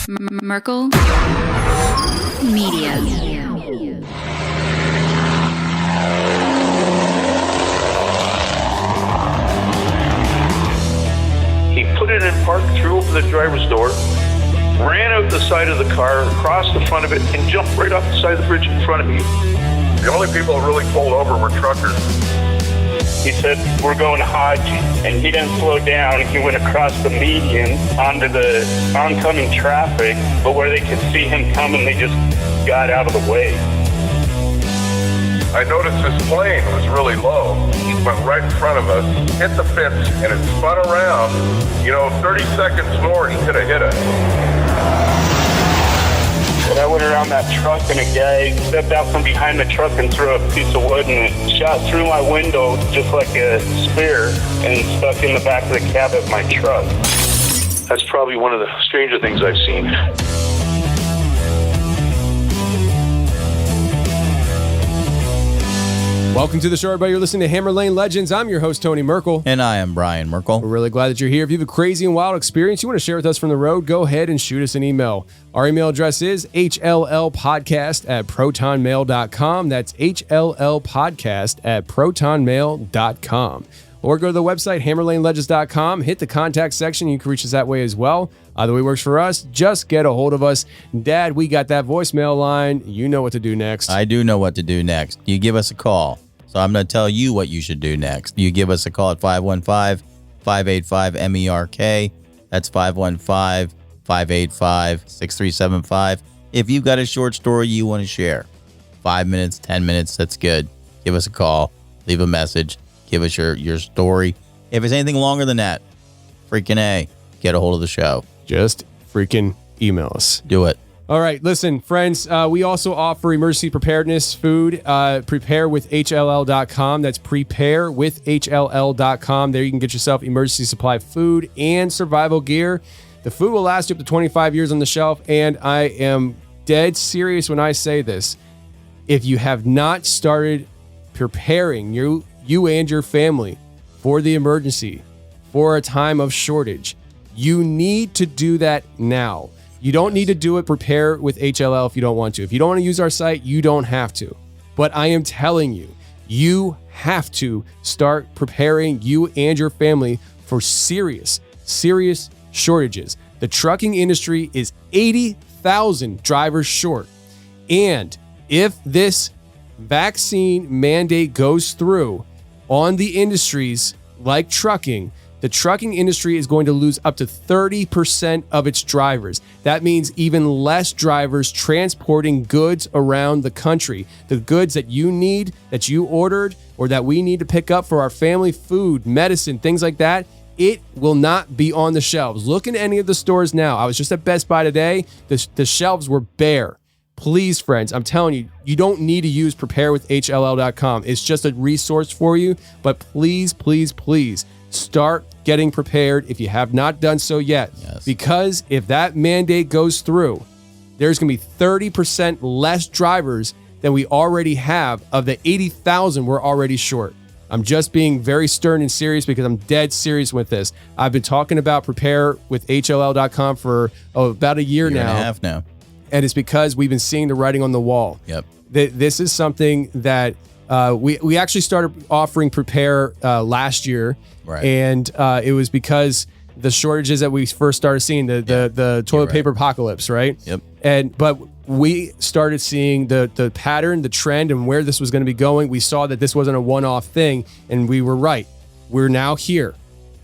Merkel Media. He put it in park, threw open the driver's door, ran out the side of the car, across the front of it, and jumped right off the side of the bridge in front of me. The only people who really pulled over were truckers. He said, "We're going Hodge," and he didn't slow down. He went across the median onto the oncoming traffic, but where they could see him coming, they just got out of the way. I noticed his plane was really low. He went right in front of us, hit the fence, and it spun around. 30 seconds more, he could have hit us. And I went around that truck, and a guy stepped out from behind the truck and threw a piece of wood, and it shot through my window just like a spear and stuck in the back of the cab of my truck. That's probably one of the stranger things I've seen. Welcome to the show, everybody. You're listening to Hammer Lane Legends. I'm your host, Tony Merkel. And I am Brian Merkel. We're really glad that you're here. If you have a crazy and wild experience you want to share with us from the road, go ahead and shoot us an email. Our email address is hllpodcast@protonmail.com. That's hllpodcast@protonmail.com. Or go to the website, hammerlanelegends.com. Hit the contact section. You can reach us that way as well. Either way works for us. Just get a hold of us. Dad, we got that voicemail line. You know what to do next. I do know what to do next. You give us a call. So I'm going to tell you what you should do next. You give us a call at 515-585-MERK. That's 515-585-6375. If you've got a short story you want to share, 5 minutes, 10 minutes, that's good. Give us a call. Leave a message. Give us your story. If it's anything longer than that, freaking A, get a hold of the show. Just freaking email us. Do it. All right, listen, friends, we also offer emergency preparedness food. Preparewithhll.com. That's preparewithhll.com. There you can get yourself emergency supply food and survival gear. The food will last you up to 25 years on the shelf, and I am dead serious when I say this. If you have not started preparing you and your family for the emergency, for a time of shortage, you need to do that now. You don't need to do it. Prepare with HLL if you don't want to. If you don't want to use our site, you don't have to. But I am telling you, you have to start preparing you and your family for serious shortages. The trucking industry is 80,000 drivers short. And if this vaccine mandate goes through on the industries like trucking, the trucking industry is going to lose up to 30% of its drivers. That means even less drivers transporting goods around the country. The goods that you need, that you ordered, or that we need to pick up for our family, food, medicine, things like that, it will not be on the shelves. Look in any of the stores now. I was just at Best Buy today. The shelves were bare. Please, friends, I'm telling you, you don't need to use preparewithhll.com. It's just a resource for you. But please, please, please, start getting prepared if you have not done so yet. Yes. Because if that mandate goes through, there's going to be 30% less drivers than we already have of the 80,000 we're already short. I'm just being very stern and serious because I'm dead serious with this. I've been talking about preparewithhll.com for about a year now. And a half now. And it's because we've been seeing the writing on the wall. Yep. This is something that we actually started offering Prepare last year. Right. And it was because the shortages that we first started seeing, the toilet paper apocalypse, right? Yep. But we started seeing the pattern, the trend, and where this was going to be going. We saw that this wasn't a one-off thing, and we were right. We're now here.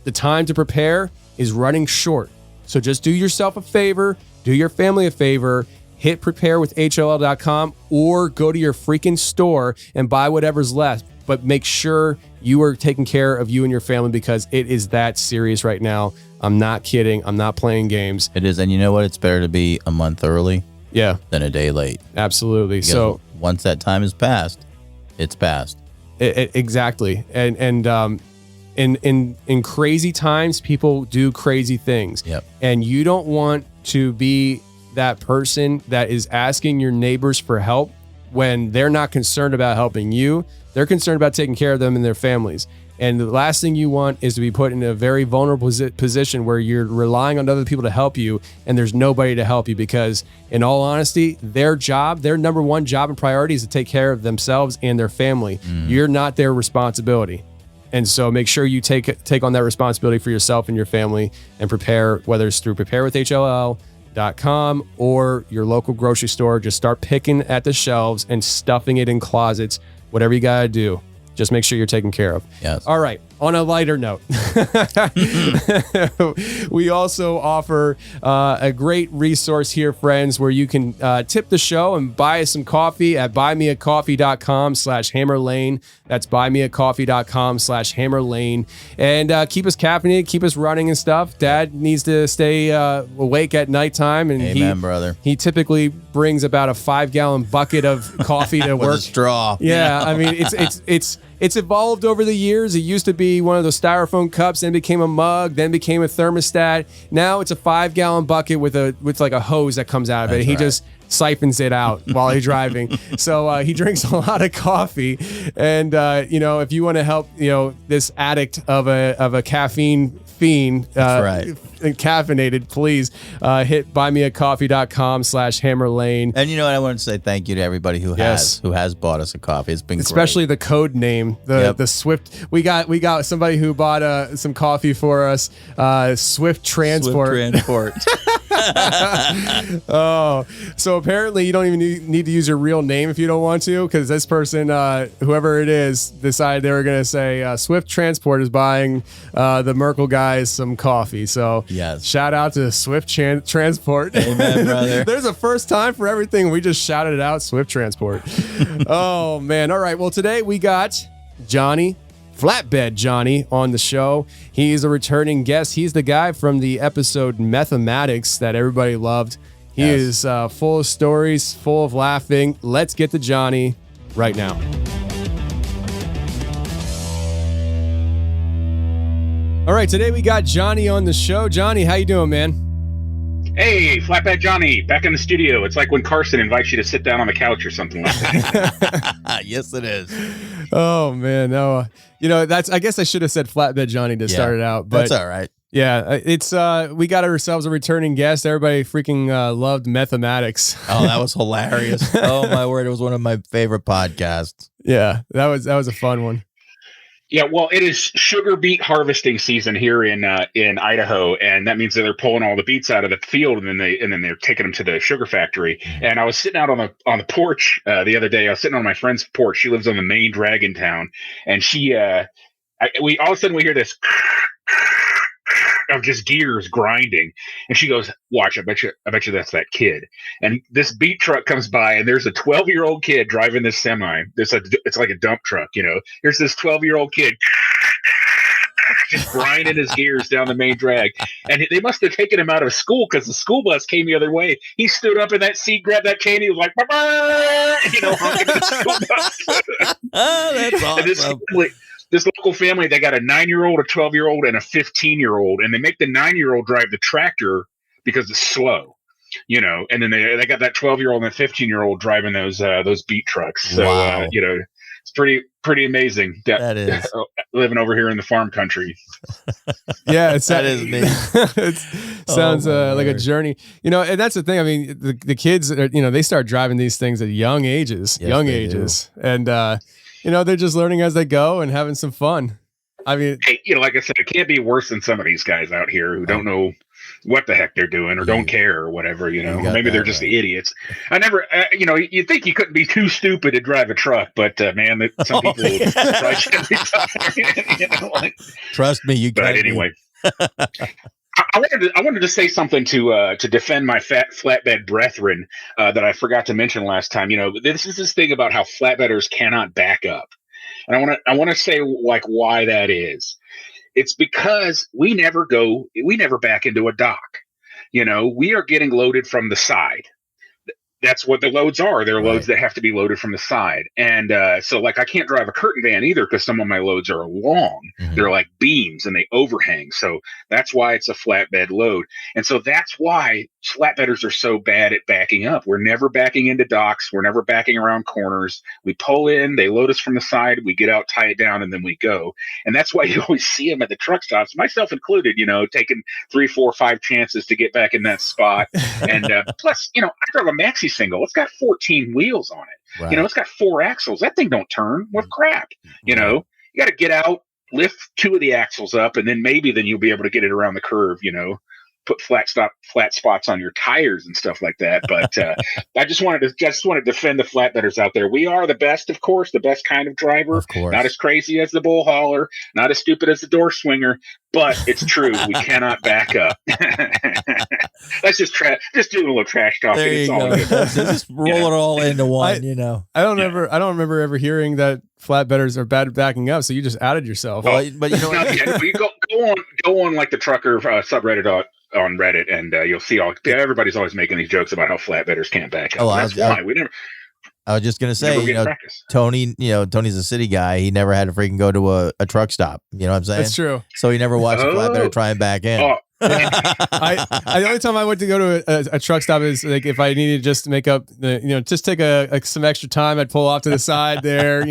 The time to prepare is running short. So just do yourself a favor, do your family a favor, hit preparewithhll.com or go to your freaking store and buy whatever's left. But make sure you are taking care of you and your family because it is that serious right now. I'm not kidding. I'm not playing games. It is. And you know what? It's better to be a month early than a day late. Absolutely. Because so once that time is passed, it's passed. Exactly. And in crazy times, people do crazy things. Yep. And you don't want to be that person that is asking your neighbors for help when they're not concerned about helping you. They're concerned about taking care of them and their families. And the last thing you want is to be put in a very vulnerable position where you're relying on other people to help you and there's nobody to help you, because in all honesty, their number one job and priority is to take care of themselves and their family. You're not their responsibility. And so make sure you take on that responsibility for yourself and your family, and prepare, whether it's through preparewithhll.com or your local grocery store. Just start picking at the shelves and stuffing it in closets, whatever you got to do. Just make sure you're taken care of. Yes. All right. On a lighter note, we also offer a great resource here, friends, where you can tip the show and buy us some coffee at buymeacoffee.com/hammerlane. That's buymeacoffee.com/hammerlane. And keep us caffeinated, keep us running and stuff. Dad needs to stay awake at nighttime. And Amen, brother. He typically brings about a 5-gallon bucket of coffee to With work. a straw. Yeah, I mean, it's evolved over the years. It used to be one of those styrofoam cups, then became a mug, then became a thermostat. Now it's a 5-gallon bucket with like a hose that comes out of it. That's He right. just siphons it out while he's driving. So he drinks a lot of coffee. And if you want to help, this addict of a caffeine fiend, That's right. caffeinated, please hit buymeacoffee.com/hammerlane. And you know what? I want to say thank you to everybody who Yes. has bought us a coffee. It's been Especially great. the code name, the Swift. We got somebody who bought some coffee for us. Swift Transport. Swift Transport. Oh, so apparently you don't even need to use your real name if you don't want to, because this person, whoever it is, decided they were going to say Swift Transport is buying the Merkel guys some coffee. So Yes. shout out to Swift Transport. Amen, brother. There's a first time for everything. We just shouted it out, Swift Transport. Oh, man. All right. Well, today we got Johnny, Flatbed Johnny, on the show. He's a returning guest. He's the guy from the episode Methematics that everybody loved. He is full of stories, full of laughing. Let's get to Johnny right now. All right, today we got Johnny on the show. Johnny, how you doing, man? Hey, Flatbed Johnny, back in the studio. It's like when Carson invites you to sit down on the couch or something like that. Yes, it is. Oh, man. No, I guess I should have said Flatbed Johnny to start it out, but That's all right. yeah, it's we got ourselves a returning guest. Everybody freaking loved Methematics. Oh, that was hilarious. Oh, my word. It was one of my favorite podcasts. Yeah, that was a fun one. Yeah, well, it is sugar beet harvesting season here in Idaho, and that means that they're pulling all the beets out of the field, and then they're taking them to the sugar factory. And I was sitting out on the porch the other day. I was sitting on my friend's porch. She lives on the main drag in town, and we all of a sudden we hear this of just gears grinding, and she goes, "Watch! I bet you that's that kid." And this beat truck comes by, and there's a 12-year-old kid driving this semi. It's like a dump truck, Here's this 12-year-old kid just grinding his gears down the main drag, and they must have taken him out of school because the school bus came the other way. He stood up in that seat, grabbed that chain, he was like, "Bye-bye!" honking at the school bus. Oh, that's awesome. This local family, they got a 9-year-old, a 12-year-old, and a 15-year-old, and they make the 9-year-old drive the tractor because it's slow, and then they got that 12-year-old and the 15-year-old driving those beat trucks. So, Wow. it's pretty amazing. That is. Living over here in the farm country. Yeah, That is me. It sounds Oh, my like a word. journey. And that's the thing. I mean, the kids, they start driving these things at young ages, Yes, they and they're just learning as they go and having some fun. I mean, Hey, like I said, it can't be worse than some of these guys out here who don't know what the heck they're doing or don't care or whatever, got maybe they're that just right. idiots. I never, you think you couldn't be too stupid to drive a truck, but man, some Oh, people yeah. drive every time. Trust me, you But can't. anyway, I wanted to say something to defend my flatbed brethren that I forgot to mention last time. This is this thing about how flatbedders cannot back up, and I want to say like why that is. It's because we never back into a dock. We are getting loaded from the side. that's what the loads are. They're loads Right. that have to be loaded from the side. And so like I can't drive a curtain van either because some of my loads are long. Mhm. They're like beams and they overhang. So that's why it's a flatbed load. And so that's why flatbedders are so bad at backing up. We're never backing into docks. We're never backing around corners. We pull in, they load us from the side, we get out, tie it down, and then we go. And that's why you always see them at the truck stops, myself included, taking 3, 4, 5 chances to get back in that spot. And plus, I drive a maxi single. It's got 14 wheels on it. Right. It's got 4 axles. That thing don't turn with crap. You got to get out, lift 2 of the axles up, and then you'll be able to get it around the curve. Put flat spots on your tires and stuff like that. But I just want to defend the flatbedders out there. We are the best, of course, the best kind of driver. Of course. Not as crazy as the bull hauler, not as stupid as the door swinger, but it's true. We cannot back up. Let's just do a little trash talking. There you go. Just roll it all into one. I don't remember ever hearing that flatbedders are bad at backing up. So you just outed yourself. Well, but you know what? You go on like the trucker subreddit on Reddit, and you'll see everybody's always making these jokes about how flatbedders can't back up. I was just gonna say, Tony, Tony's a city guy. He never had to freaking go to a truck stop. You know what I'm saying? That's true. So he never watched a flatbedder try and back in. Oh. The only time I went to go to a truck stop is like if I needed just to make up just take some extra time. I'd pull off to the side there,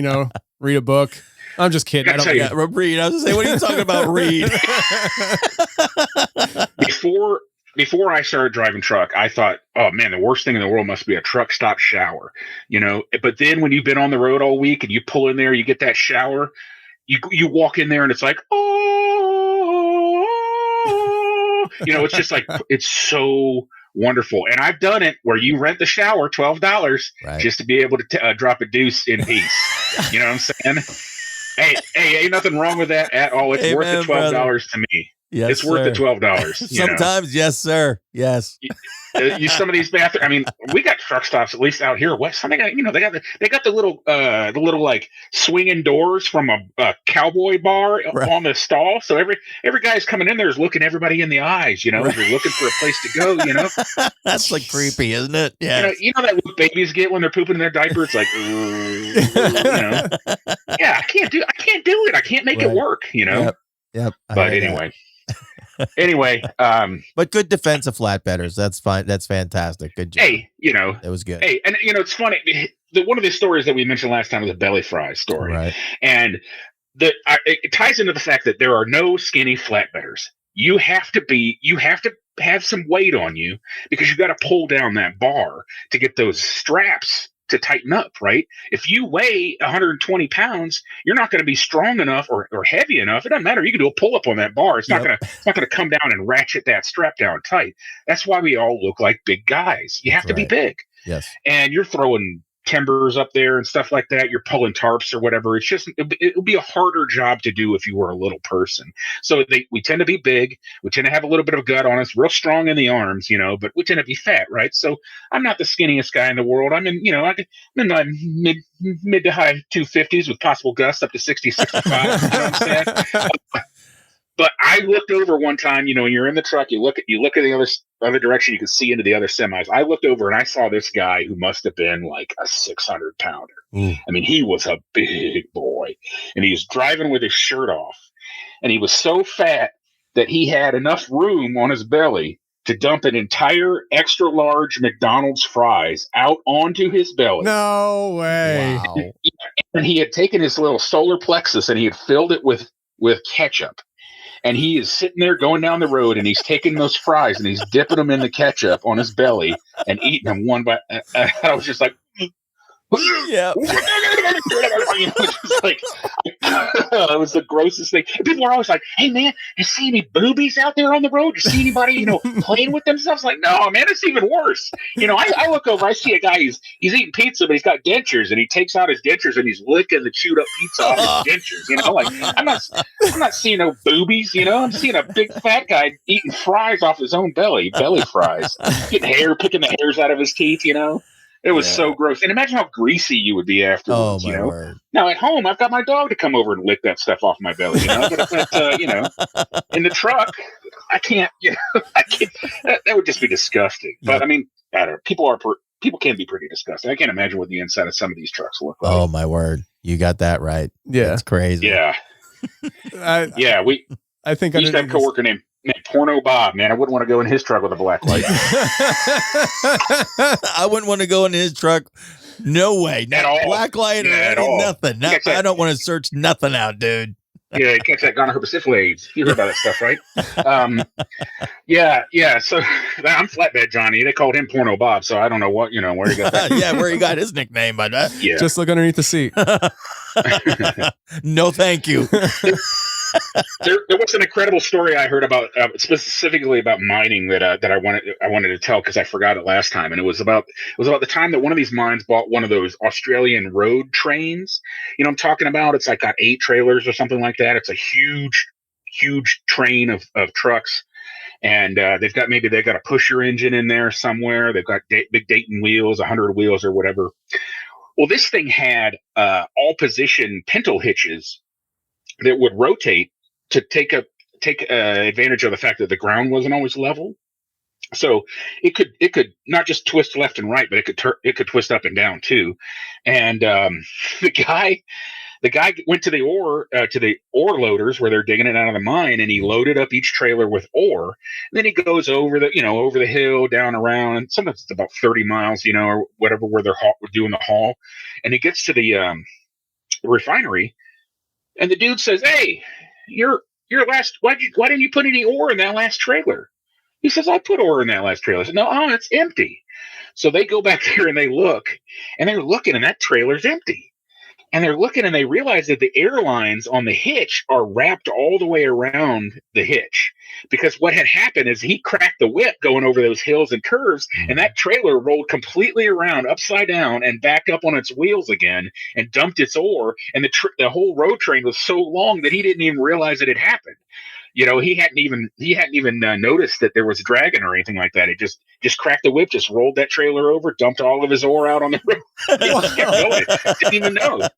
read a book. I'm just kidding. I don't read. I was gonna say, what are you talking about? Read. Before I started driving truck, I thought, oh man, the worst thing in the world must be a truck stop shower. But then when you've been on the road all week and you pull in there, you get that shower, you walk in there and it's like, it's just like, it's so wonderful. And I've done it where you rent the shower, $12, just to be able to drop a deuce in peace. You know what I'm saying? Hey, ain't nothing wrong with that at all. It's worth the $12 to me. Yes, it's worth the $12. Sometimes, yes, sir. Yes. Some of these bathrooms. I mean, we got truck stops at least out here west. They got the little like swinging doors from a cowboy bar on the stall. So every guy's coming in there is looking everybody in the eyes. If you're looking for a place to go. That's like creepy, isn't it? Yeah. That look babies get when they're pooping in their diaper. It's like, yeah, I can't do it. I can't make it work. Yep. But anyway, but good defense of flatbedders. That's fine. That's fantastic. Good job. Hey, it was good. Hey, and it's funny. One of the stories that we mentioned last time was a belly fry story, right? And it ties into the fact that there are no skinny flatbedders. You have to have some weight on you because you got to pull down that bar to get those straps to tighten up, right? If you weigh 120 pounds, you're not going to be strong enough or heavy enough. It doesn't matter. You can do a pull up on that bar. It's not going to come down and ratchet that strap down tight. That's why we all look like big guys. You have to be big. Yes. And you're throwing timbers up there and stuff like that. You're pulling tarps or whatever. It's just, it'll be a harder job to do if you were a little person. So we tend to be big. We tend to have a little bit of gut on us, real strong in the arms, but we tend to be fat, right? So I'm not the skinniest guy in the world. I'm in my mid to high 250s with possible gusts up to 60, 65. You know what I'm saying? But I looked over one time, when you're in the truck, you look at the other direction, you can see into the other semis. I looked over and I saw this guy who must have been like a 600-pounder. I mean, he was a big boy, and he was driving with his shirt off, and he was so fat that he had enough room on his belly to dump an entire extra large McDonald's fries out onto his belly. No way. Wow. And he had taken his little solar plexus and he had filled it with ketchup. And he is sitting there going down the road, and he's taking those fries and he's dipping them in the ketchup on his belly and eating them one by. I was just like, yeah. It was the grossest thing. And people are always like, "Hey man, you see any boobies out there on the road? You see anybody, playing with themselves?" Like, no, man, it's even worse. I look over, I see a guy, he's eating pizza, but he's got dentures, and he takes out his dentures and he's licking the chewed up pizza off his dentures. Like, I'm not seeing no boobies. I'm seeing a big fat guy eating fries off his own belly fries, picking the hairs out of his teeth. It was so gross. And imagine how greasy you would be afterwards, Oh, my word. Now, at home, I've got my dog to come over and lick that stuff off my belly, But, in the truck, I can't, I can't. That would just be disgusting. But, I mean, I don't know. people can be pretty disgusting. I can't imagine what the inside of some of these trucks look like. Oh my word. You got that right. Yeah. It's crazy. Yeah. We I think used to have a coworker named Porno Bob, man. I wouldn't want to go in his truck with a black light. I wouldn't want to go in his truck. No way. At all. Black light or At all. nothing. I don't want to search nothing out, dude. Yeah, catch that gonorrhea syphilis. You heard about that stuff, right? Yeah. So I'm Flatbed Johnny. They called him Porno Bob. So I don't know where he got that. Yeah, where he got his nickname by that. Yeah. Just look underneath the seat. No, thank you. There was an incredible story I heard about specifically about mining that I wanted to tell because I forgot it last time, and it was about the time that one of these mines bought one of those Australian road trains. You know what I'm talking about? It's like got 8 trailers or something like that. It's a huge train of trucks, and they've got a pusher engine in there somewhere. They've got big Dayton wheels, 100 wheels or whatever. Well, this thing had all position pintle hitches that would rotate to take advantage of the fact that the ground wasn't always level. So it could not just twist left and right, but it could twist up and down too. And the guy went to the ore loaders where they're digging it out of the mine, and he loaded up each trailer with ore. And then he goes over the hill, down around, and sometimes it's about 30 miles, or whatever, where they're doing the haul. And he gets to the refinery. And the dude says, "Hey, why didn't you put any ore in that last trailer?" He says, "I put ore in that last trailer." I said, "No, it's empty." So they go back there and they look, and they're looking, and that trailer's empty. And they're looking, and they realize that the airlines on the hitch are wrapped all the way around the hitch. Because what had happened is he cracked the whip going over those hills and curves, and that trailer rolled completely around upside down and back up on its wheels again and dumped its ore. And the whole road train was so long that he didn't even realize it had happened. He hadn't even noticed that there was dragging or anything like that. It just cracked the whip, just rolled that trailer over, dumped all of his ore out on the road. He just kept going. Didn't even know.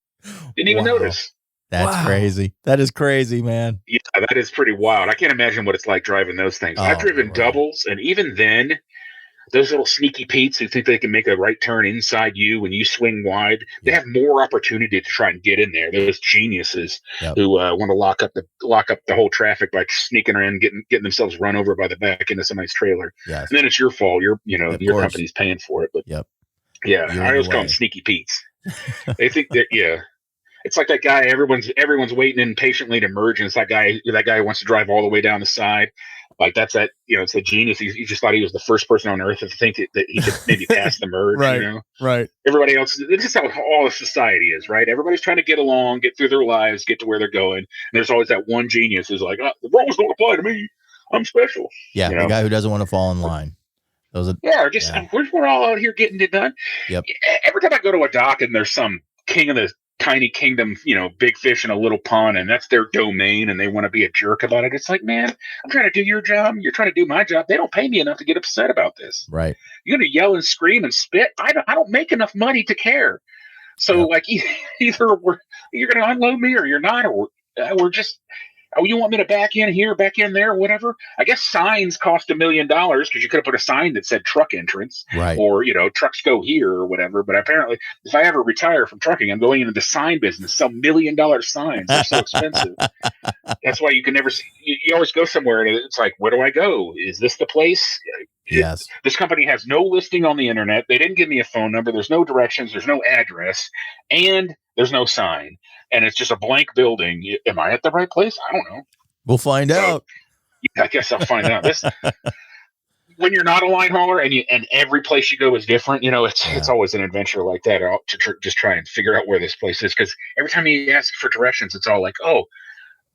Didn't even notice. That's crazy. That is crazy, man. Yeah, that is pretty wild. I can't imagine what it's like driving those things. I've driven doubles, and even then, those little sneaky Pete's who think they can make a right turn inside you when you swing wide, they have more opportunity to try and get in there. Those geniuses who want to lock up the whole traffic by sneaking around, getting themselves run over by the back into somebody's trailer. Yes. And then it's your fault. Your company's paying for it. But yeah, I always call them sneaky Pete's. They think that it's like that guy. Everyone's waiting impatiently to merge, and it's that guy who wants to drive all the way down the side. Like that's that. It's a genius. He just thought he was the first person on earth to think that he could maybe pass the merge. Right. Right. Everybody else. This is how all of society is, right? Everybody's trying to get along, get through their lives, get to where they're going. And there's always that one genius who's like, the rules don't apply to me. I'm special. Yeah, the guy who doesn't want to fall in line. We're all out here getting it done. Yep. Every time I go to a dock and there's some king of the tiny kingdom, big fish in a little pond, and that's their domain, and they want to be a jerk about it. It's like, man, I'm trying to do your job. You're trying to do my job. They don't pay me enough to get upset about this. Right. You're going to yell and scream and spit. I don't make enough money to care. So like either you're going to unload me or you're not, or we're just. Oh, you want me to back in here, back in there, whatever? I guess signs cost $1 million because you could have put a sign that said truck entrance, right? Or trucks go here or whatever. But apparently, if I ever retire from trucking, I'm going into the sign business. Sell $1 million signs. They're so expensive. That's why you can never see. You always go somewhere, and it's like, where do I go? Is this the place? Yes. This company has no listing on the internet. They didn't give me a phone number. There's no directions. There's no address, and there's no sign. And it's just a blank building. Am I at the right place? I don't know. We'll find out. Yeah, I guess I'll find out. When you're not a line hauler and every place you go is different, it's always an adventure like that to just try and figure out where this place is. Because every time you ask for directions, it's all like,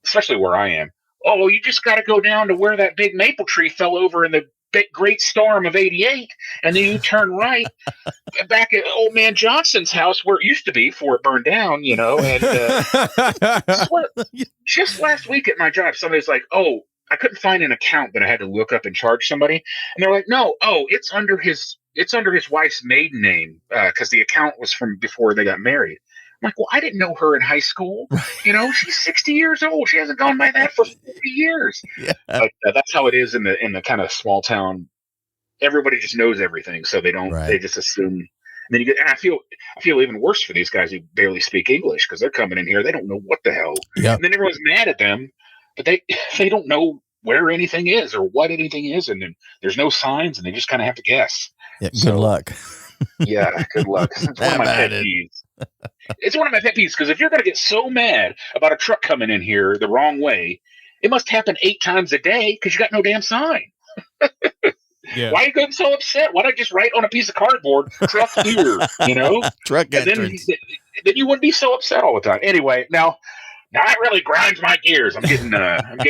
especially where I am. Oh, well, you just got to go down to where that big maple tree fell over in the great storm of '88, and then you turn right back at old man Johnson's house where it used to be before it burned down, and just last week at my job, somebody's like, I couldn't find an account that I had to look up and charge somebody, and they're like, no, it's under his wife's maiden name because the account was from before they got married. I'm like, well, I didn't know her in high school. She's 60 years old. She hasn't gone by that for 40 years. Yeah. But that's how it is in the kind of small town everybody just knows everything, so they don't. Right. They just assume. And then you get. And I feel even worse for these guys who barely speak English because they're coming in here. They don't know what the hell. Yep. And then everyone's mad at them, but they don't know where anything is or what anything is, and then there's no signs, and they just kind of have to guess. Yeah, good luck. Yeah, good luck. It's one of my pet peeves. It's one of my pet peeves because if you're going to get so mad about a truck coming in here the wrong way, it must happen 8 times a day because you got no damn sign. Yeah. Why are you getting so upset? Why not just write on a piece of cardboard, truck here, Truck and entrance. then you wouldn't be so upset all the time. Anyway, now that really grinds my gears. I'm getting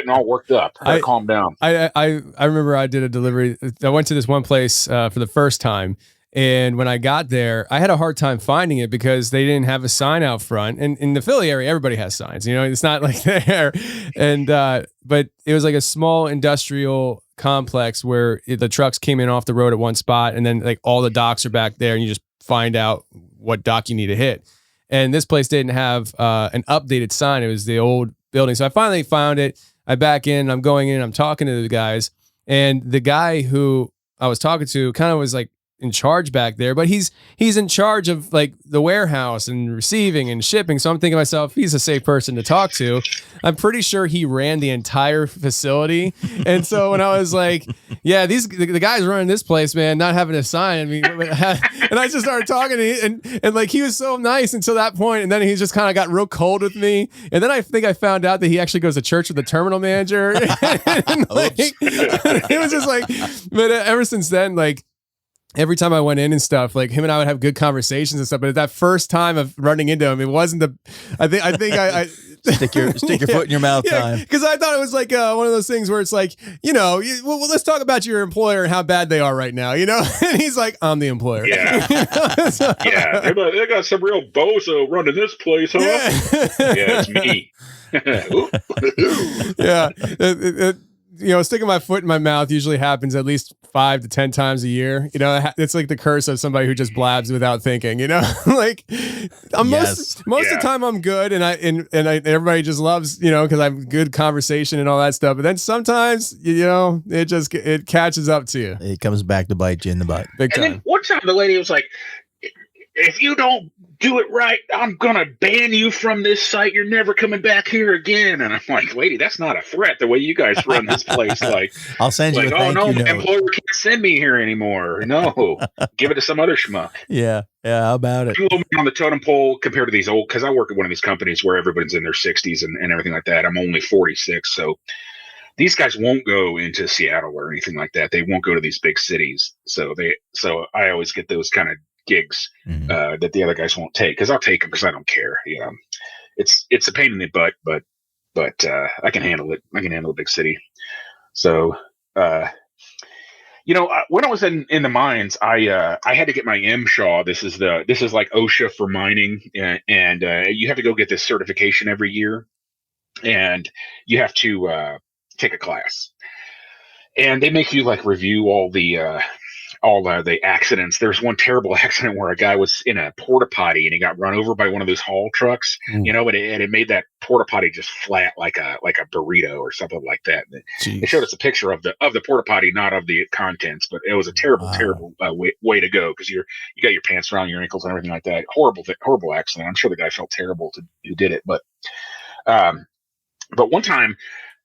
all worked up. I gotta calm down. I remember I did a delivery. I went to this one place for the first time. And when I got there, I had a hard time finding it because they didn't have a sign out front. And in the Philly area, everybody has signs, it's not like there. And, but it was like a small industrial complex where the trucks came in off the road at one spot. And then like all the docks are back there and you just find out what dock you need to hit. And this place didn't have an updated sign. It was the old building. So I finally found it. I back in, I'm going in, I'm talking to the guys. And the guy who I was talking to kind of was like, in charge back there, but he's in charge of like the warehouse and receiving and shipping. So I'm thinking to myself, he's a safe person to talk to. I'm pretty sure he ran the entire facility. And so when I was like, yeah, the guys running this place, man, not having a sign. I mean, and I just started talking to him and like, he was so nice until that point. And then he just kind of got real cold with me. And then I think I found out that he actually goes to church with the terminal manager. And like, it was just like, but ever since then, like, every time I went in and stuff, like him and I would have good conversations and stuff. But at that first time of running into him, it wasn't I think I stick your foot in your mouth time. Because I thought it was like one of those things where it's like, well, let's talk about your employer and how bad they are right now, And he's like, I'm the employer. Yeah. Yeah. They got some real bozo running this place, huh? Yeah, it's me. Yeah. Sticking my foot in my mouth usually happens at least 5 to 10 times a year. It's like the curse of somebody who just blabs without thinking. Like most of the time I'm good, and everybody just loves because I'm good conversation and all that stuff. But then sometimes it catches up to you. It comes back to bite you in the butt. Big time. And then one time the lady was like, if you don't do it right, I'm going to ban you from this site. You're never coming back here again. And I'm like, lady, that's not a threat the way you guys run this place. Like, I'll send you a thank you my note. employer can't send me here anymore. No, give it to some other schmuck. Yeah. How about it? I'm on the totem pole compared to these old, because I work at one of these companies where everybody's in their 60s and everything like that. I'm only 46. So these guys won't go into Seattle or anything like that. They won't go to these big cities. So I always get those kind of gigs that the other guys won't take, because I'll take them because I don't care. It's a pain in the butt, but I can handle it. I can handle a big city. So when I was in the mines, I had to get my MSHA. This is like OSHA for mining, and you have to go get this certification every year, and you have to take a class, and they make you like review all the accidents. There's one terrible accident where a guy was in a porta potty and he got run over by one of those haul trucks, and it made that porta potty just flat like a burrito or something like that. They showed us a picture of the porta potty, not of the contents, but it was a terrible way to go, because you got your pants around your ankles and everything like that. Horrible accident. I'm sure the guy felt terrible who did it, but one time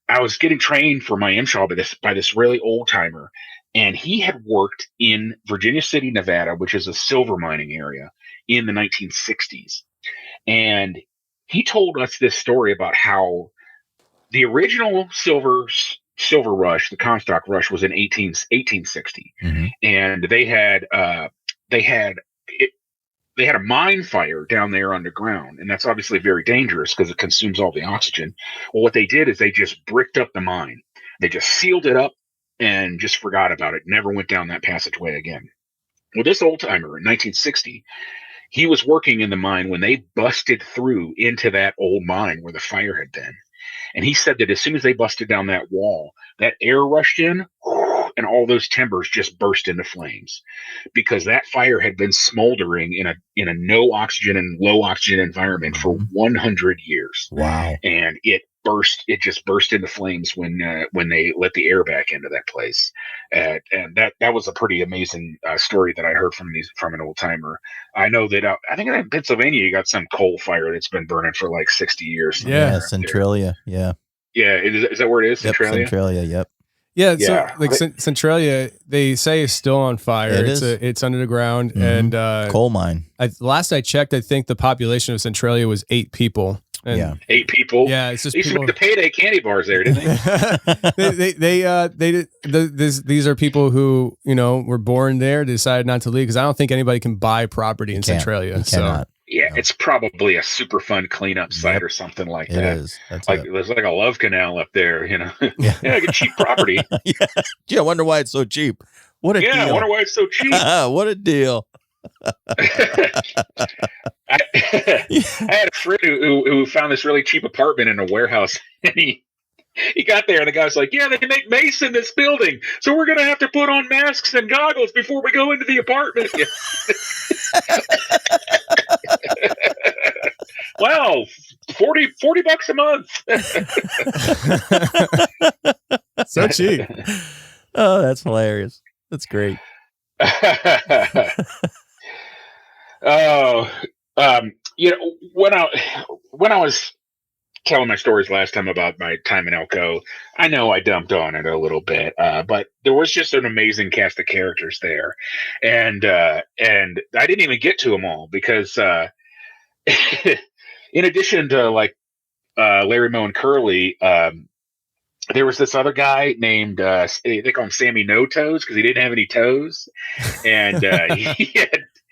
I was getting trained for my MSHA by this really old timer. And he had worked in Virginia City, Nevada, which is a silver mining area, in the 1960s. And he told us this story about how the original silver rush, the Comstock rush, was in 1860. Mm-hmm. And they had a mine fire down there underground. And that's obviously very dangerous because it consumes all the oxygen. Well, what they did is they just bricked up the mine. They just sealed it up and just forgot about it. Never went down that passageway again. Well, this old timer in 1960, he was working in the mine when they busted through into that old mine where the fire had been. And he said that as soon as they busted down that wall, that air rushed in and all those timbers just burst into flames, because that fire had been smoldering in a no oxygen and low oxygen environment for 100 years. Wow. And it just burst into flames when they let the air back into that place. And that was a pretty amazing story that I heard from an old timer. I know that I think in Pennsylvania you got some coal fire that's been burning for like 60 years. Yeah. Centralia. Yeah. Yeah, is that where it is? Yep, Centralia? Centralia. Yep. Yeah, Yeah. so like Centralia, they say is still on fire. It it's is. It's under the ground, Mhm. and Coal mine. last I checked, I think the population of Centralia was 8 people. And Yeah. 8 people. yeah, it's just They used to people. make the payday candy bars there, didn't they? These are people who were born there, decided not to leave because I don't think anybody can buy property in Centralia. You cannot. Yeah, No. it's probably a super fun cleanup site or something like It that. is. That's Like it. there's like a love canal up there, Yeah. Yeah, get cheap property. Yeah. I wonder why it's so cheap. What a Yeah, I deal. wonder why it's so cheap. What a deal. I had a friend who found this really cheap apartment in a warehouse, and he got there, and the guy's like, "Yeah, they make mace in this building, so we're gonna have to put on masks and goggles before we go into the apartment." Well, $40 a month. So cheap. Oh, that's hilarious. That's great. Oh, when I was telling my stories last time about my time in Elko, I know I dumped on it a little bit, but there was just an amazing cast of characters there, and I didn't even get to them all because in addition to like Larry, Moe, and Curly, there was this other guy named they call him Sammy No Toes because he didn't have any toes, and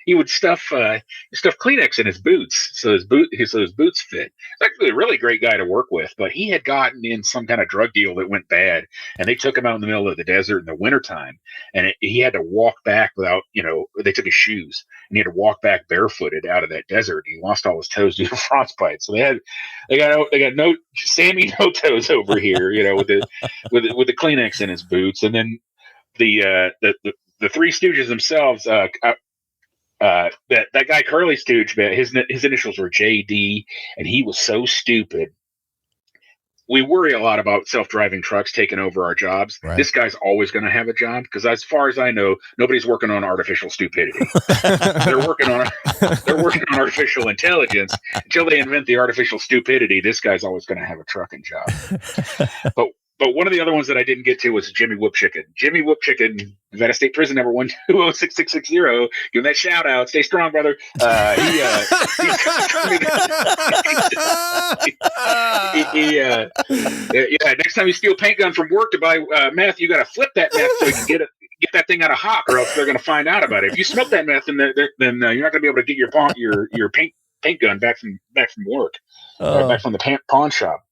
he would stuff Kleenex in his boots so his boots fit. He's actually a really great guy to work with, but he had gotten in some kind of drug deal that went bad, and they took him out in the middle of the desert in the wintertime, and he had to walk back without they took his shoes, and he had to walk back barefooted out of that desert. He lost all his toes due to frostbite, so they got no Sammy No Toes over here, with the Kleenex in his boots, and then the Three Stooges themselves. That guy Curly Stooge, man, his initials were JD, and he was so stupid. We worry a lot about self-driving trucks taking over our jobs. Right. This guy's always going to have a job because, as far as I know, nobody's working on artificial stupidity. They're working on artificial intelligence until they invent the artificial stupidity. This guy's always going to have a trucking job. But one of the other ones that I didn't get to was Jimmy Whoop Chicken. Jimmy Whoop Chicken, Nevada State Prison number 1206660. Give him that shout out. Stay strong, brother. Next time you steal a paint gun from work to buy meth, you got to flip that meth so you can get that thing out of hock, or else they're going to find out about it. If you smoke that meth, then you're not going to be able to get your paint gun back from work. Back from the pawn shop.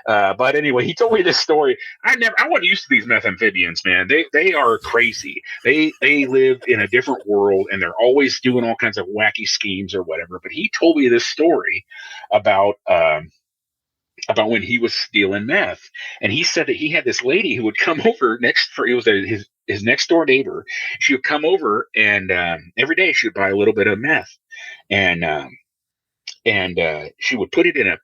But anyway, he told me this story. I wasn't used to these meth amphibians, man. They are crazy. They live in a different world, and they're always doing all kinds of wacky schemes or whatever. But he told me this story about when he was stealing meth, and he said that he had this lady who would come over his next door neighbor. She would come over, and every day she would buy a little bit of meth, and she would put it in a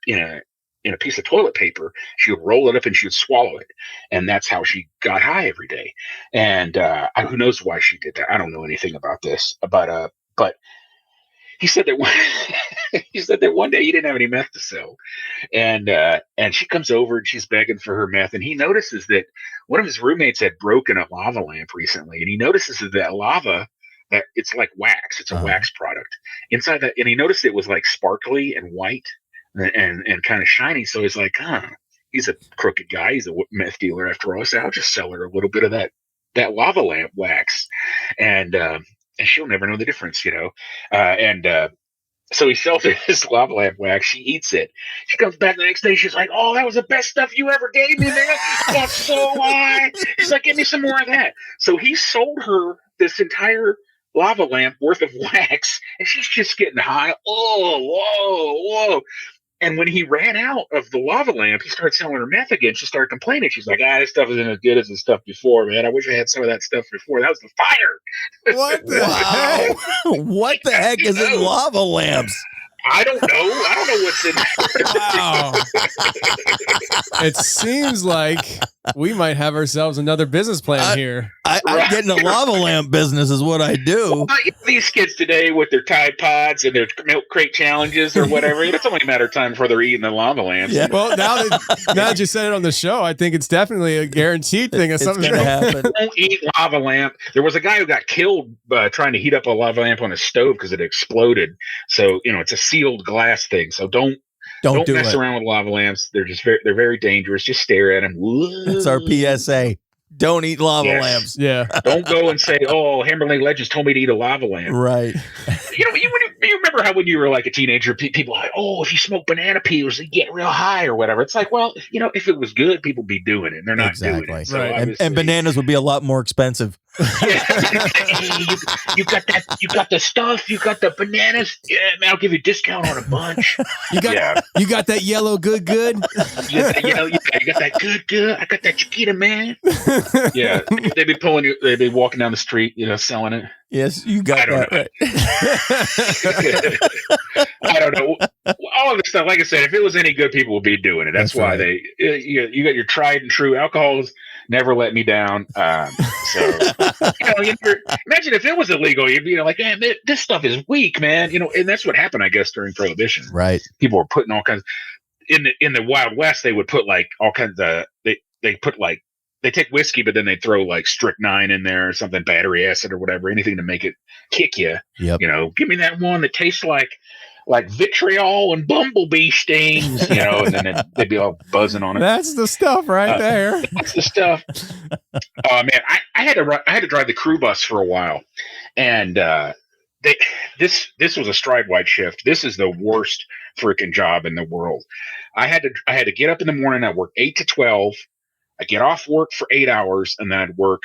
piece of toilet paper. She would roll it up and she would swallow it, and that's how she got high every day. And who knows why she did that? I don't know anything about this, but he said that one day he didn't have any meth to sell, and she comes over and she's begging for her meth, and he notices that one of his roommates had broken a lava lamp recently, and he notices that lava. That it's like wax. It's a wax product inside that, and he noticed it was like sparkly and white and kind of shiny. So he's like, he's a crooked guy. He's a meth dealer after all. So I'll just sell her a little bit of that lava lamp wax, and she'll never know the difference, So he sells her this lava lamp wax. She eats it. She comes back the next day. She's like, "Oh, that was the best stuff you ever gave me, man. I got so high." She's like, "Give me some more of that." So he sold her this entire lava lamp worth of wax, and she's just getting high. Whoa. And when he ran out of the lava lamp, he started selling her meth again. She started complaining. She's like, "This stuff isn't as good as the stuff before, man. I wish I had some of that stuff before. That was the fire." What the heck? What the heck is in lava lamps? I don't know. I don't know what's in there. Wow. It seems like we might have ourselves another business plan here. I get in the lava lamp business is what I do. Well, these kids today with their Tide Pods and their milk crate challenges or whatever, it's only a matter of time before they're eating the lava lamps. Yeah. Well, now that you said it on the show, I think it's definitely a guaranteed thing. It's going to happen. Don't eat lava lamp. There was a guy who got killed trying to heat up a lava lamp on a stove because it exploded. So, it's a sealed glass thing. So don't mess around with lava lamps. They're very dangerous. Just stare at them. That's our PSA. Don't eat lava lamps. Yeah. Don't go and say, "Oh, Hammerlane Legends told me to eat a lava lamp." Right. You remember how when you were like a teenager, people were like, "Oh, if you smoke banana peels, you get real high or whatever." It's like, well, if it was good, people would be doing it. They're not doing it. So right. And bananas would be a lot more expensive. Hey, you got that? You got the stuff? You got the bananas? Yeah, man, I'll give you a discount on a bunch. You got that yellow good? You got that good. I got that Chiquita, man. Yeah, they'd be they'd be walking down the street, selling it. Yes, you got that right. I don't know. All of this stuff, like I said, if it was any good, people would be doing it. That's why right. you got your tried and true alcohols. Never let me down. So imagine if it was illegal, you'd be like, man, this stuff is weak, man. And that's what happened, I guess, during Prohibition. Right. People were putting all kinds in the Wild West. They would put like all kinds of they take whiskey, but then they throw like strychnine in there or something, battery acid or whatever, anything to make it kick you. Yep. Give me that one that tastes like vitriol and bumblebee stings, and then they'd be all buzzing on it. That's the stuff right there. That's the stuff. Man, I had to drive the crew bus for a while, and this was a stride-wide shift. This is the worst freaking job in the world. I had to get up in the morning. I work 8 to 12. I get off work for 8 hours, and then I'd work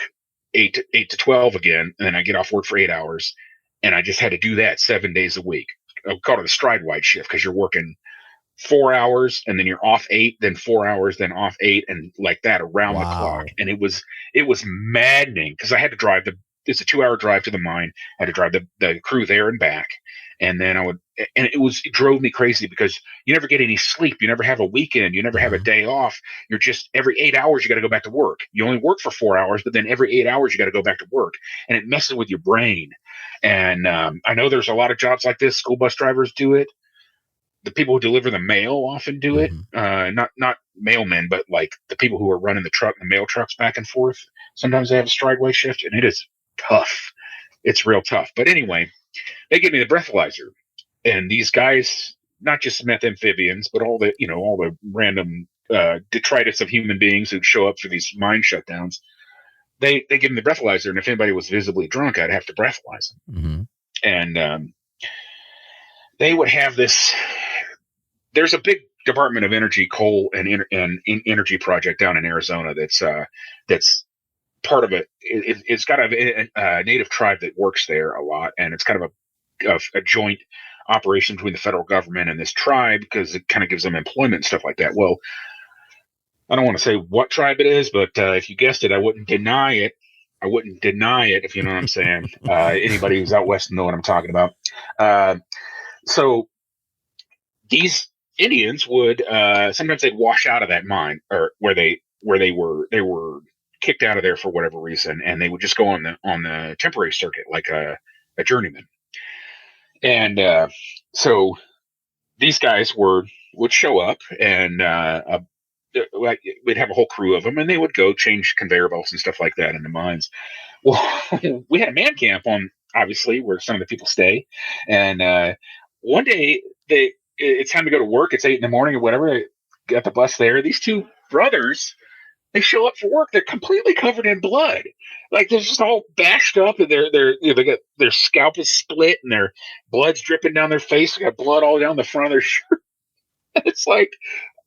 8 to 12 again, and then I get off work for 8 hours, and I just had to do that 7 days a week. I call it a stride-wide shift because you're working 4 hours, and then you're off 8, then 4 hours, then off 8, and like that around the clock. And it was maddening because I had to drive it's a 2-hour drive to the mine. I had to drive the crew there and back, and then it drove me crazy because you never get any sleep. You never have a weekend. You never have a day off. You're just every 8 hours you got to go back to work. You only work for 4 hours, but then every 8 hours you got to go back to work, and it messes with your brain. And I know there's a lot of jobs like this. School bus drivers do it. The people who deliver the mail often do it. Not mailmen, but like the people who are running the mail trucks back and forth. Sometimes they have a stride-way shift, and it is tough. It's real tough. But anyway, they give me the breathalyzer, and these guys, not just meth amphibians, but all the random detritus of human beings who show up for these mine shutdowns. They give me the breathalyzer, and if anybody was visibly drunk, I'd have to breathalyze them. And they would have this. There's a big Department of Energy coal and energy project down in Arizona that's part of it. It's got a native tribe that works there a lot, and it's kind of a joint operation between the federal government and this tribe because it kind of gives them employment and stuff like that. Well, I don't want to say what tribe it is, but if you guessed it, I wouldn't deny it. If you know what I'm saying. Anybody who's out west know what I'm talking about. So these Indians would sometimes they'd wash out of that mine or where they were kicked out of there for whatever reason, and they would just go on the temporary circuit like a journeyman. And so these guys would show up, and we'd have a whole crew of them, and they would go change conveyor belts and stuff like that in the mines. Well, we had a man camp on, obviously, where some of the people stay. And one day it's time to go to work. It's 8 a.m. or whatever. They got the bus there. These two brothers, they show up for work. They're completely covered in blood. Like they're just all bashed up, and they got their scalp is split, and their blood's dripping down their face. They got blood all down the front of their shirt. It's like,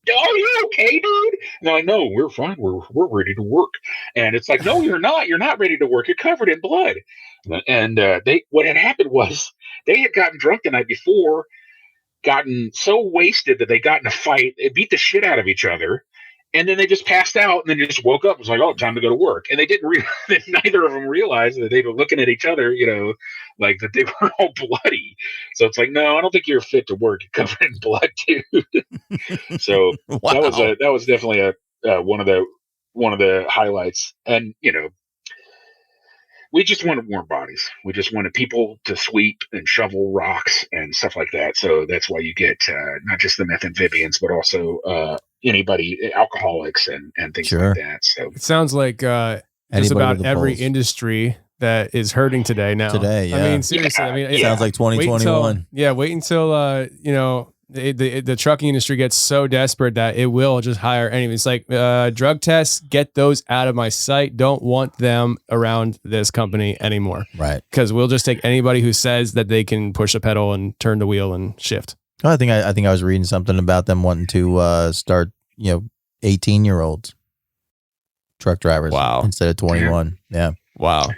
are you okay, dude? And they're like, no, we're fine. We're ready to work. And it's like, no, you're not. You're not ready to work. You're covered in blood. And what had happened was they had gotten drunk the night before, gotten so wasted that they got in a fight. They beat the shit out of each other. And then they just passed out, and then just woke up. It was like, oh, time to go to work. And they didn't. Neither of them realized that they were looking at each other, like that they were all bloody. So it's like, no, I don't think you're fit to work. You're covered in blood, dude. So Wow. that was definitely one of the highlights. And we just wanted warm bodies. We just wanted people to sweep and shovel rocks and stuff like that. So that's why you get not just the methamphibians, but also anybody, alcoholics and things Sure. like that. So It sounds like just Anybody about with the every pulse. industry that is hurting today now. Today, yeah. I mean, seriously. Yeah, I mean, yeah. Sounds like 2021. Wait until the trucking industry gets so desperate that it will just hire anyone. It's like drug tests, get those out of my site. Don't want them around this company anymore. Right. Because we'll just take anybody who says that they can push a pedal and turn the wheel and shift. Oh, I think I was reading something about them wanting to start, 18-year-olds truck drivers. Wow. Instead of 21. Yeah. Wow.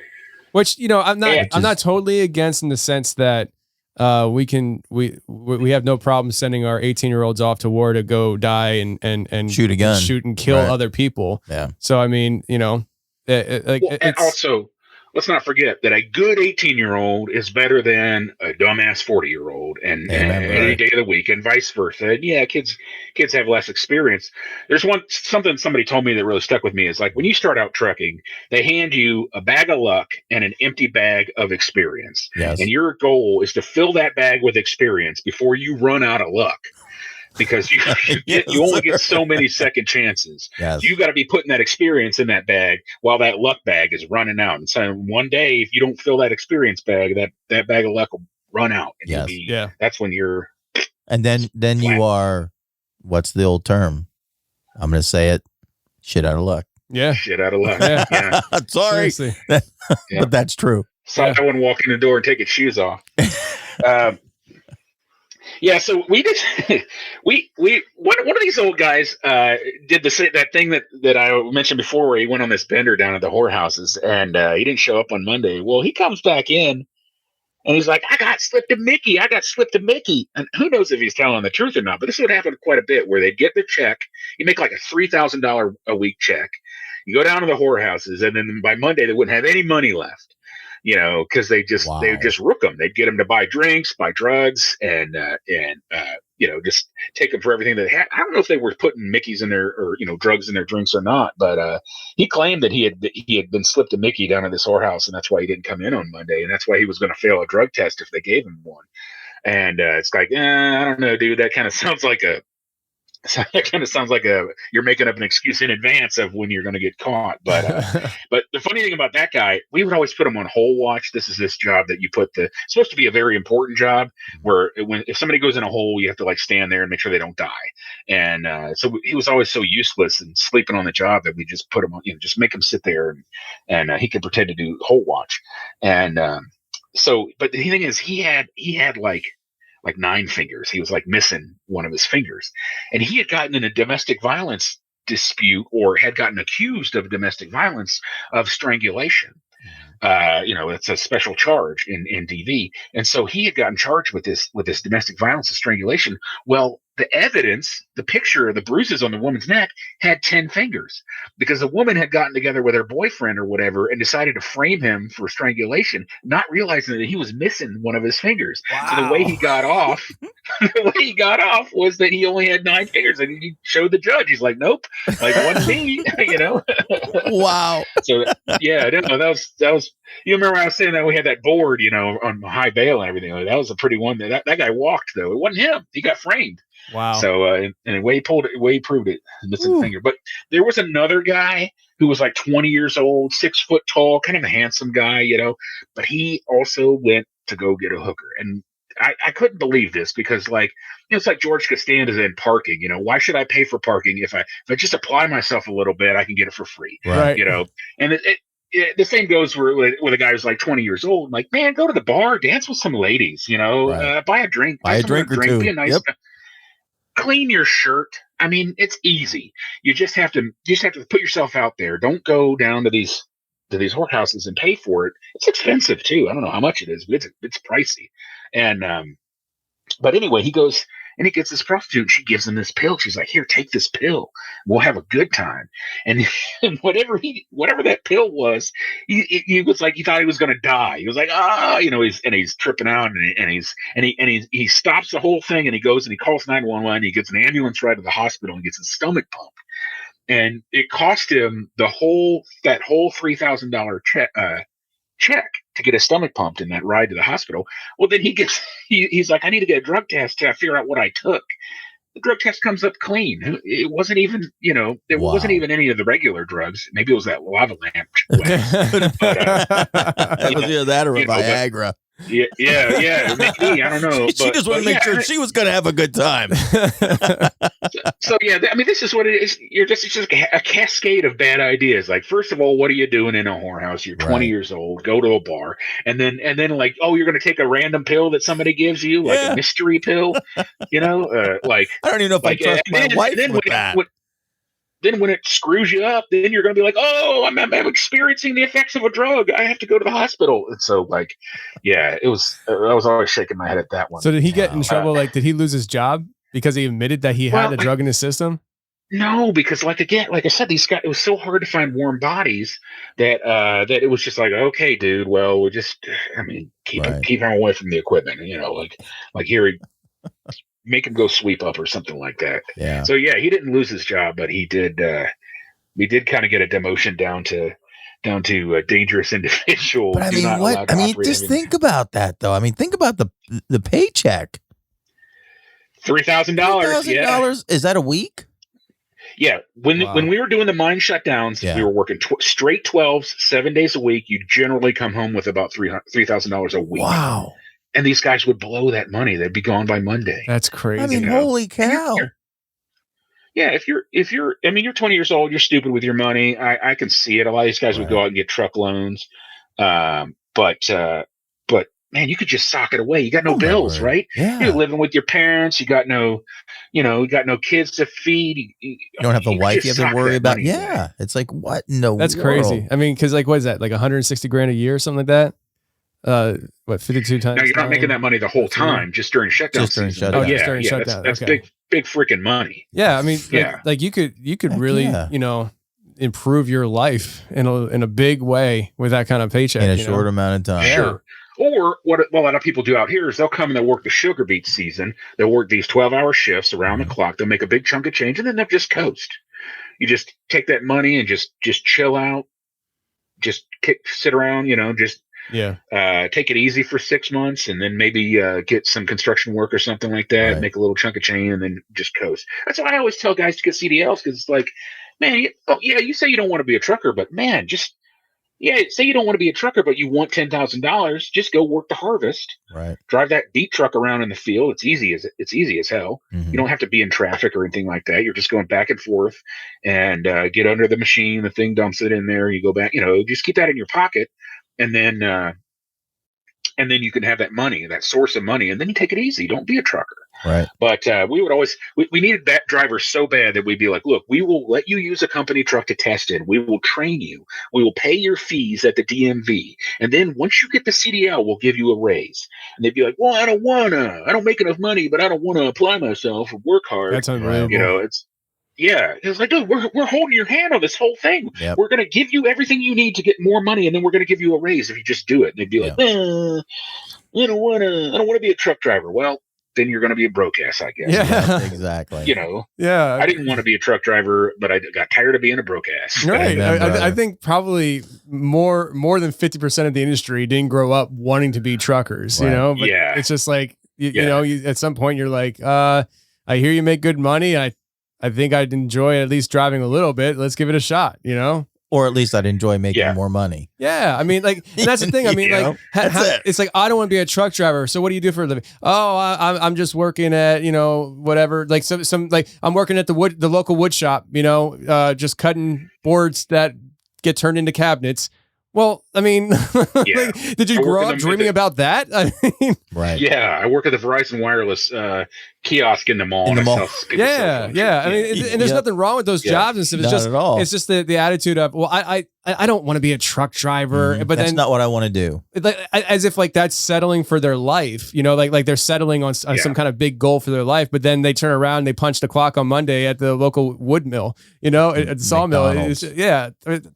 Which, I'm not totally against in the sense that we have no problem sending our 18-year-olds off to war to go die and Shoot a gun. shoot and kill Right. other people. Yeah. So I mean, and also, let's not forget that a good 18-year-old is better than a dumbass 40-year-old, and any day of the week, and vice versa. And yeah, kids have less experience. There's something somebody told me that really stuck with me is like when you start out trucking, they hand you a bag of luck and an empty bag of experience. Yes. And your goal is to fill that bag with experience before you run out of luck. Because you only get so many second chances. Yes. You got to be putting that experience in that bag while that luck bag is running out. And so one day, if you don't fill that experience bag, that bag of luck will run out. And Yes. That's when you're. And then you are, what's the old term? I'm going to say it, shit out of luck. Yeah. Shit out of luck. Yeah. Yeah. Sorry. Seriously. But that's true. Saw someone walk in the door and take his shoes off. Yeah, so we did. One of these old guys did that thing that I mentioned before, where he went on this bender down at the whorehouses, and he didn't show up on Monday. Well, he comes back in, and he's like, "I got slipped a Mickey. And who knows if he's telling the truth or not? But this would happen quite a bit, where they'd get their check. You make like a $3,000 a week check. You go down to the whorehouses, and then by Monday they wouldn't have any money left. Because they would just rook them. They'd get them to buy drinks, buy drugs, and just take them for everything that they had. I don't know if they were putting Mickeys in their or drugs in their drinks or not, but he claimed that he had been slipped a Mickey down at this whorehouse, and that's why he didn't come in on Monday, and that's why he was going to fail a drug test if they gave him one. And it's like, I don't know, dude. That kind of sounds like you're making up an excuse in advance of when you're going to get caught. But but the funny thing about that guy, we would always put him on hole watch. This is this job that you put it's supposed to be a very important job where if somebody goes in a hole, you have to like stand there and make sure they don't die. And so he was always so useless and sleeping on the job that we just put him on, just make him sit there and he could pretend to do hole watch. And but the thing is, he had like 9 fingers. He was like missing one of his fingers, and he had gotten in a domestic violence dispute or had gotten accused of domestic violence of strangulation. It's a special charge in DV. And so he had gotten charged with this domestic violence of strangulation. Well, the evidence, the picture of the bruises on the woman's neck had 10 fingers because the woman had gotten together with her boyfriend or whatever and decided to frame him for strangulation, not realizing that he was missing one of his fingers. Wow. So the way he got off was that he only had 9 fingers, and he showed the judge. He's like, nope, like wasn't me, Wow. So yeah, I didn't know that was. You remember I was saying that we had that board, on high bail and everything. That was a pretty one. That guy walked though. It wasn't him. He got framed. Wow. So and Way proved it, missing a finger. But there was another guy who was like 20 years old, 6 foot tall, kind of a handsome guy, but he also went to go get a hooker. And I couldn't believe this because it's like George Costanza in parking. Why should I pay for parking if I just apply myself a little bit, I can get it for free. Right. And the same goes with a guy who's like 20 years old. Like, man, go to the bar, dance with some ladies, Right. buy a drink, Buy a drink or two. Be a nice guy. Clean your shirt. I mean, it's easy. You just have to put yourself out there. Don't go down to these whorehouses and pay for it. It's expensive too. I don't know how much it is, but it's pricey. And but anyway, he goes And he gets this prostitute, and she gives him this pill. She's like, "Here, take this pill. We'll have a good time." And, and whatever that pill was, he was like, he thought he was going to die. He was like, he's tripping out, and he stops the whole thing, and he goes and he calls 911. He gets an ambulance ride to the hospital and gets his stomach pumped. And it cost him that whole $3,000 check to get his stomach pumped in that ride to the hospital. Well, then he's like, I need to get a drug test to figure out what I took. The drug test comes up clean. It wasn't even, there wasn't even any of the regular drugs. Maybe it was that lava lamp. It was either that or a Viagra. Yeah. Maybe, I don't know. She just wanted to make sure she was going to have a good time. So this is what it is. It's just a cascade of bad ideas. Like, first of all, what are you doing in a whorehouse? You're 20 years old. Go to a bar, and then like, oh, you're going to take a random pill that somebody gives you, like a mystery pill. Like, I don't even know if I trust my wife with that. Then when it screws you up, then you're going to be like, oh, I'm experiencing the effects of a drug. I have to go to the hospital. And so, like, I was always shaking my head at that one. So did he get in trouble? Like, did he lose his job because he admitted that he had a drug in his system? No, because like I said, these guys, it was so hard to find warm bodies that it was just like, okay, dude, well, we'll just, keep him away from the equipment, like here, make him go sweep up or something like that. Yeah. So he didn't lose his job, but he did. We did kind of get a demotion down to a dangerous individual. But just think about that though. Think about the paycheck. $3,000. $3,000. Is that a week? Yeah. When we were doing the mine shutdowns, we were working straight 12s, 7 days a week. You generally come home with about $3,000 a week. Wow. And these guys would blow that money. They'd be gone by Monday. That's crazy. Holy cow. If you're 20 years old, you're stupid with your money. I can see it. A lot of these guys would go out and get truck loans. But man, you could just sock it away. You got no bills, right? Yeah. You're living with your parents. You got no kids to feed. You don't have a wife you have to worry about. Yeah. It's like, what? No. That's crazy. Because like, what is that? Like 160 grand a year or something like that? 52 times? No, you're not making that money the whole time, just during shutdown season. Oh, just during shutdown. That's big freaking money. Yeah. Like you could really, improve your life in a big way with that kind of paycheck. In a short amount of time. Yeah. Sure. Or what a lot of people do out here is they'll come and they'll work the sugar beet season. They'll work these 12-hour shifts around the clock. They'll make a big chunk of change, and then they'll just coast. You just take that money and just chill out, just sit around, take it easy for 6 months, and then maybe get some construction work or something like that, make a little chunk of change, and then just coast. That's why I always tell guys to get CDLs, because it's like, man, you say you don't want to be a trucker, but man, say you don't want to be a trucker, but you want $10,000, just go work the harvest. Right. Drive that beet truck around in the field. It's easy as hell. Mm-hmm. You don't have to be in traffic or anything like that. You're just going back and forth and get under the machine. The thing dumps it in there. You go back, just keep that in your pocket. And then you can have that money, that source of money, and then you take it easy. Don't be a trucker. Right. But we would always, we needed that driver so bad that we'd be like, look, we will let you use a company truck to test it. We will train you. We will pay your fees at the DMV. And then once you get the CDL, we'll give you a raise. And they'd be like, well, I don't make enough money, but I don't want to apply myself or work hard. That's unbelievable. It's like, dude, we're holding your hand on this whole thing. Yep. We're going to give you everything you need to get more money, and then we're going to give you a raise if you just do it. And they'd be like, I don't want to be a truck driver. Well, then you're going to be a broke ass, I guess. Yeah, exactly. Yeah. I didn't want to be a truck driver, but I got tired of being a broke ass. Right. I think probably more than 50% of the industry didn't grow up wanting to be truckers, But it's just like, at some point you're like, I hear you make good money. I think I'd enjoy at least driving a little bit. Let's give it a shot, Or at least I'd enjoy making more money. Yeah. And that's the thing. It's like, I don't want to be a truck driver. So what do you do for a living? Oh, I'm just working at, whatever. Like some I'm working at the local wood shop, just cutting boards that get turned into cabinets. Well, I mean, Yeah. like, did you I work grow in up the- dreaming about that? I mean, Right. Yeah, I work at the Verizon Wireless kiosk in the mall. In the and I mall. sell people's cell yeah, phones. yeah. I mean, and there's Yep. nothing wrong with those Yeah. jobs and stuff. It's Not just, at all. it's just the attitude of, well, I don't want to be a truck driver, Mhm. but That's then not what I want to do. like, as if like that's settling for their life, you know, like they're settling on Yeah. some kind of big goal for their life, but then they turn around and they punch the clock on Monday at the local wood mill, you know, at the sawmill. McDonald's.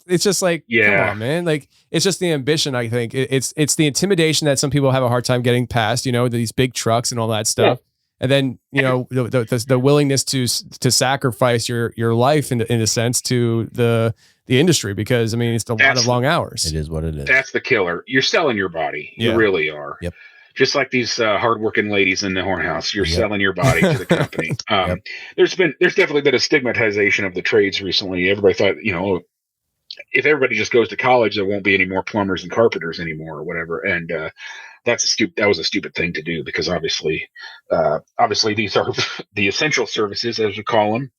It's just like, come Yeah. on, man. Like, it's just the ambition. I think it's the intimidation that some people have a hard time getting past, you know, these big trucks and all that stuff. And then, you know, the willingness to sacrifice your life in a sense to the industry, because I mean, it's a lot of long hours. It is what it is. That's the killer. You're selling your body. Yeah. You really are. Yep. Just like these hardworking ladies in the whorehouse, you're Yep. selling your body to the company. Yep. There's definitely been a stigmatization of the trades recently. Everybody thought, you know, if everybody just goes to college, there won't be any more plumbers and carpenters anymore or whatever. And that was a stupid thing to do, because obviously these are the essential services, as we call them.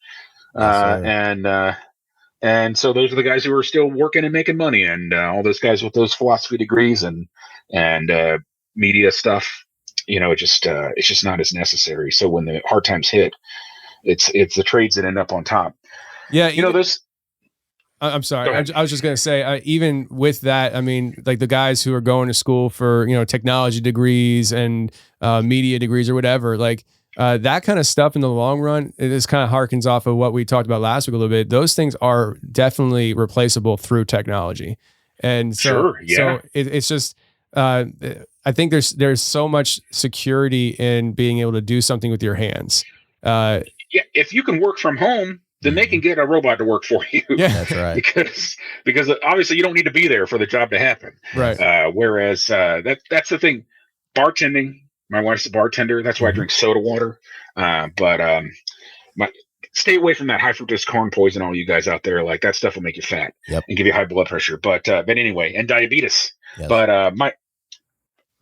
And so those are the guys who are still working and making money, and all those guys with those philosophy degrees and media stuff, you know, it's just not as necessary. So when the hard times hit, it's the trades that end up on top. Yeah. You know, this. I'm sorry. Go ahead. I was just going to say, even with that, I mean, like the guys who are going to school for, you know, technology degrees and media degrees or whatever, like that kind of stuff in the long run, it just kind of harkens off of what we talked about last week a little bit. Those things are definitely replaceable through technology. And so, Sure, yeah. so it's just, I think there's so much security in being able to do something with your hands. Yeah, if you can work from home, then they can get a robot to work for you. Yeah. That's right. because obviously you don't need to be there for the job to happen. Right. Whereas that's the thing. Bartending. My wife's a bartender. That's why I drink soda water. Stay away from that high fructose corn poison. All you guys out there, like that stuff will make you fat Yep. and give you high blood pressure. But anyway, and diabetes. Yes. But my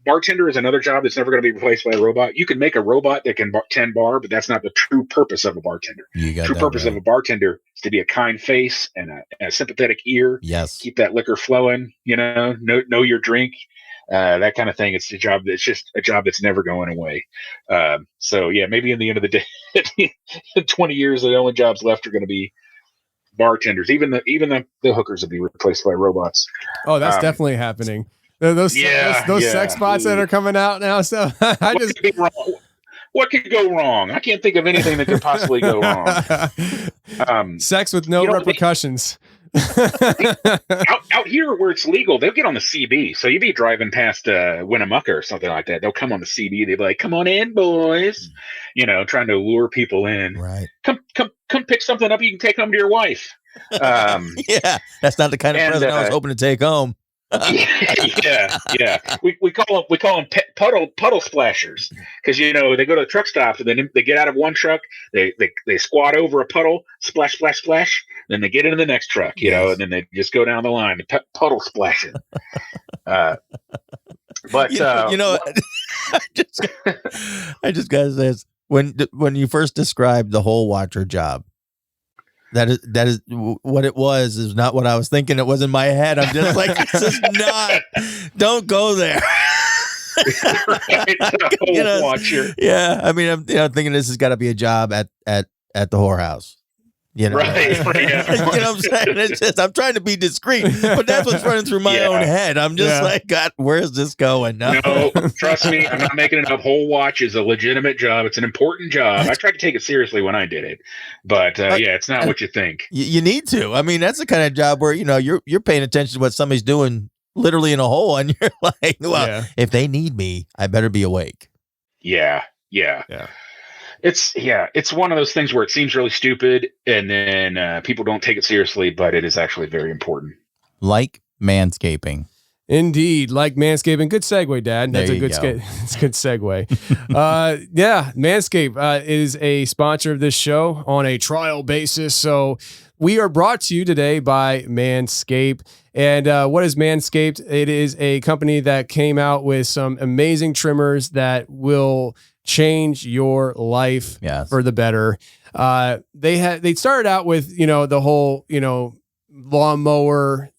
bartender is another job that's never going to be replaced by a robot. You can make a robot that can tend bar, but that's not the true purpose of a bartender. You got True that purpose right. of a bartender is to be a kind face and a sympathetic ear. Yes. Keep that liquor flowing. You know your drink, that kind of thing. It's a job that's just a job that's never going away. So yeah, maybe in the end of the day, in 20 years, the only jobs left are going to be bartenders. Even the hookers will be replaced by robots. Oh, that's definitely happening. Those sex bots that are coming out now. So I just what could go wrong? I can't think of anything that could possibly go wrong. Sex with no repercussions. out here where it's legal, they'll get on the CB. So you'd be driving past Winnemucca or something like that. They'll come on the CB. They'd be like, "Come on in, boys," you know, trying to lure people in. Right. Come pick something up you can take home to your wife. Yeah, that's not the kind of present I was hoping to take home. yeah. We call them puddle splashers, because you know they go to the truck stops and then they get out of one truck, they squat over a puddle, splash, then they get into the next truck, you know, and then they just go down the line, puddle splashing. But I just gotta say this. When you first described the hole watcher job, that is what it was. Is not what I was thinking. It was in my head. I'm just like, this is not. Don't go there. Watcher. Yeah, I mean, I'm thinking this has got to be a job at the whorehouse. You know, Right. you know what I'm saying? It's just, I'm trying to be discreet, but that's what's running through my own head. I'm just like, God, where's this going? No, trust me, I'm not making it up. Hole watch is a legitimate job. It's an important job. I tried to take it seriously when I did it, but it's not what you think. You need to. I mean, that's the kind of job where you're paying attention to what somebody's doing, literally in a hole, and you're like, well, if they need me, I better be awake. Yeah. It's one of those things where it seems really stupid, and then people don't take it seriously, but it is actually very important. Like manscaping. Indeed, like Manscaping. Good segue, Dad. That's a good it's a good segue. Manscaped is a sponsor of this show on a trial basis. So we are brought to you today by Manscaped. And what is Manscaped? It is a company that came out with some amazing trimmers that will change your life for the better. They started out with, the whole, lawnmower